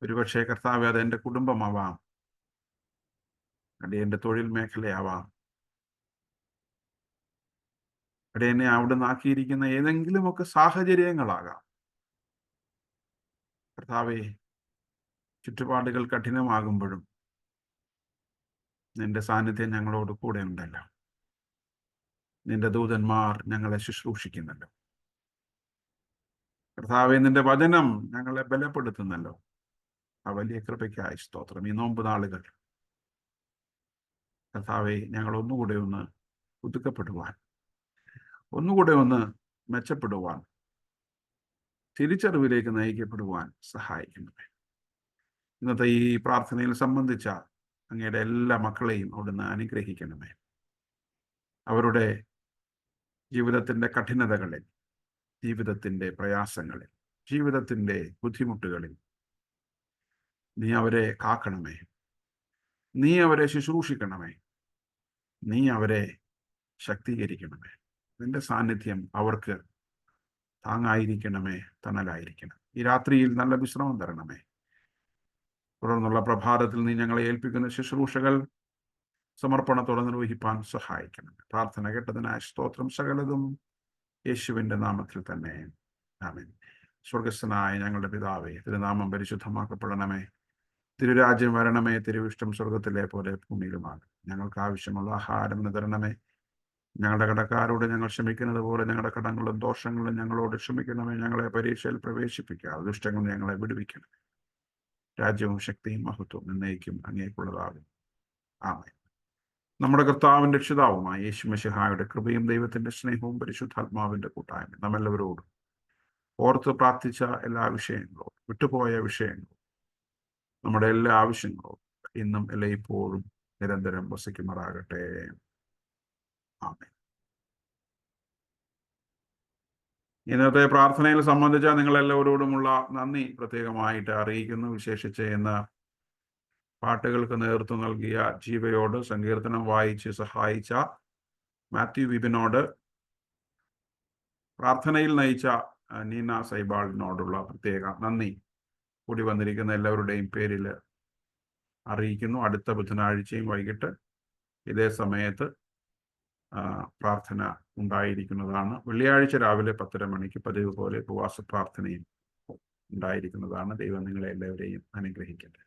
ഒരുപക്ഷെ കർത്താവെ അത് എൻ്റെ കുടുംബമാവാം, എൻ്റെ തൊഴിൽ മേഖലയാവാം, എന്നെ അവിടുന്ന് ആക്കിയിരിക്കുന്ന ഏതെങ്കിലുമൊക്കെ സാഹചര്യങ്ങളാകാം. കർത്താവെ, ചുറ്റുപാടുകൾ കഠിനമാകുമ്പോഴും നിന്റെ സാന്നിധ്യം ഞങ്ങളോട് കൂടെ ഉണ്ടല്ലോ. നിന്റെ ദൂതന്മാർ ഞങ്ങളെ ശുശ്രൂഷിക്കുന്നല്ലോ. കർത്താവെ, നിന്റെ വചനം ഞങ്ങളെ ബലപ്പെടുത്തുന്നല്ലോ. ആ വലിയ കൃപയ്ക്കായി സ്തോത്രം. ഈ നോമ്പ് നാളുകൾ കർത്താവെ, ഞങ്ങൾ ഒന്നുകൂടെ ഒന്ന് പുതുക്കപ്പെടുവാൻ, ഒന്നുകൂടെ ഒന്ന് മെച്ചപ്പെടുവാൻ, തിരിച്ചറിവിലേക്ക് നയിക്കപ്പെടുവാൻ സഹായിക്കണമേ. ഇന്നത്തെ ഈ പ്രാർത്ഥനയിൽ സംബന്ധിച്ച അങ്ങയുടെ എല്ലാ മക്കളെയും അവിടുന്ന് അനുഗ്രഹിക്കണമേ. അവരുടെ ജീവിതത്തിൻ്റെ കഠിനതകളിൽ, ജീവിതത്തിൻ്റെ പ്രയാസങ്ങളിൽ, ജീവിതത്തിൻ്റെ ബുദ്ധിമുട്ടുകളിൽ നീ അവരെ കാക്കണമേ. നീ അവരെ ശുശ്രൂഷിക്കണമേ. നീ അവരെ ശക്തീകരിക്കണമേ. നിന്റെ സാന്നിധ്യം അവർക്ക് താങ്ങായിരിക്കണമേ, തണലായിരിക്കണം. ഈ രാത്രിയിൽ നല്ല വിശ്രമം തരണമേ. തുടർന്നുള്ള പ്രഭാതത്തിൽ നീ ഞങ്ങളെ ഏൽപ്പിക്കുന്ന ശുശ്രൂഷകൾ സമർപ്പണത്തോടെ നിർവഹിപ്പാൻ സഹായിക്കണം. പ്രാർത്ഥന കേട്ടതിനായ സ്തോത്രം. സകലതും യേശുവിൻ്റെ നാമത്തിൽ തന്നെ. ആമേൻ. സ്വർഗസ്ഥനായ ഞങ്ങളുടെ പിതാവേ, തിരുനാമം പരിശുദ്ധമാക്കപ്പെടണമേ. തിരുരാജ്യം വരണമേ. തിരുവിഷ്ടം സ്വർഗത്തിലെ പോലെ ഭൂമിയിലുമാണ്. ഞങ്ങൾക്ക് ആവശ്യമുള്ള ആഹാരം തരണമേ. ഞങ്ങളുടെ കടക്കാരോട് ഞങ്ങൾ ക്ഷമിക്കുന്നത് പോലെ ഞങ്ങളുടെ കടങ്ങളും ദോഷങ്ങളും ഞങ്ങളോട് ക്ഷമിക്കണമേ. ഞങ്ങളെ പരീക്ഷയിൽ പ്രവേശിപ്പിക്കാതെ ദുഷ്ടങ്ങൾ ഞങ്ങളെ വിടുവിക്കണം. രാജ്യവും ശക്തിയും മഹത്വവും എന്നേക്കും അങ്ങേക്കുള്ളതാകും. ആമേൻ. നമ്മുടെ കർത്താവിന്റെ രക്ഷിതാവുമായ യേശു മിശിഹായുടെ കൃപയും ദൈവത്തിന്റെ സ്നേഹവും പരിശുദ്ധാത്മാവിന്റെ കൂട്ടായ്മയും നമ്മെല്ലാവരോടും ഓർത്ത് പ്രാർത്ഥിച്ച എല്ലാ വിഷയങ്ങളോടും, വിട്ടുപോയ വിഷയങ്ങളും, നമ്മുടെ എല്ലാ ആവശ്യങ്ങളോടും ഇന്നും എല്ലായ്പ്പോഴും നിരന്തരം വസിക്കുമാറാകട്ടെ. ആമേൻ. ഇന്നത്തെ പ്രാർത്ഥനയിൽ സംബന്ധിച്ച നിങ്ങളെല്ലാവരോടുമുള്ള നന്ദി പ്രത്യേകമായിട്ട് അറിയിക്കുന്നു. വിശേഷിച്ച് ഇന്ന് പാട്ടുകൾക്ക് നേതൃത്വം നൽകിയ ജീവയോട്, സങ്കീർത്തനം വായിച്ച് സഹായിച്ച മാത്യു വിപിനോട്, പ്രാർത്ഥനയിൽ നയിച്ച നീന സൈബാളിനോടുള്ള പ്രത്യേക നന്ദി കൂടി വന്നിരിക്കുന്ന എല്ലാവരുടെയും പേരിൽ അറിയിക്കുന്നു. അടുത്ത ബുധനാഴ്ചയും വൈകിട്ട് ഇതേ സമയത്ത് പ്രാർത്ഥന ഉണ്ടായിരിക്കുന്നതാണ്. വെള്ളിയാഴ്ച രാവിലെ 10:30 മണിക്ക് പതിവ് പോലെ ഉപവാസ പ്രാർത്ഥനയും ഉണ്ടായിരിക്കുന്നതാണ്. ദൈവം നിങ്ങളെ എല്ലാവരെയും അനുഗ്രഹിക്കട്ടെ.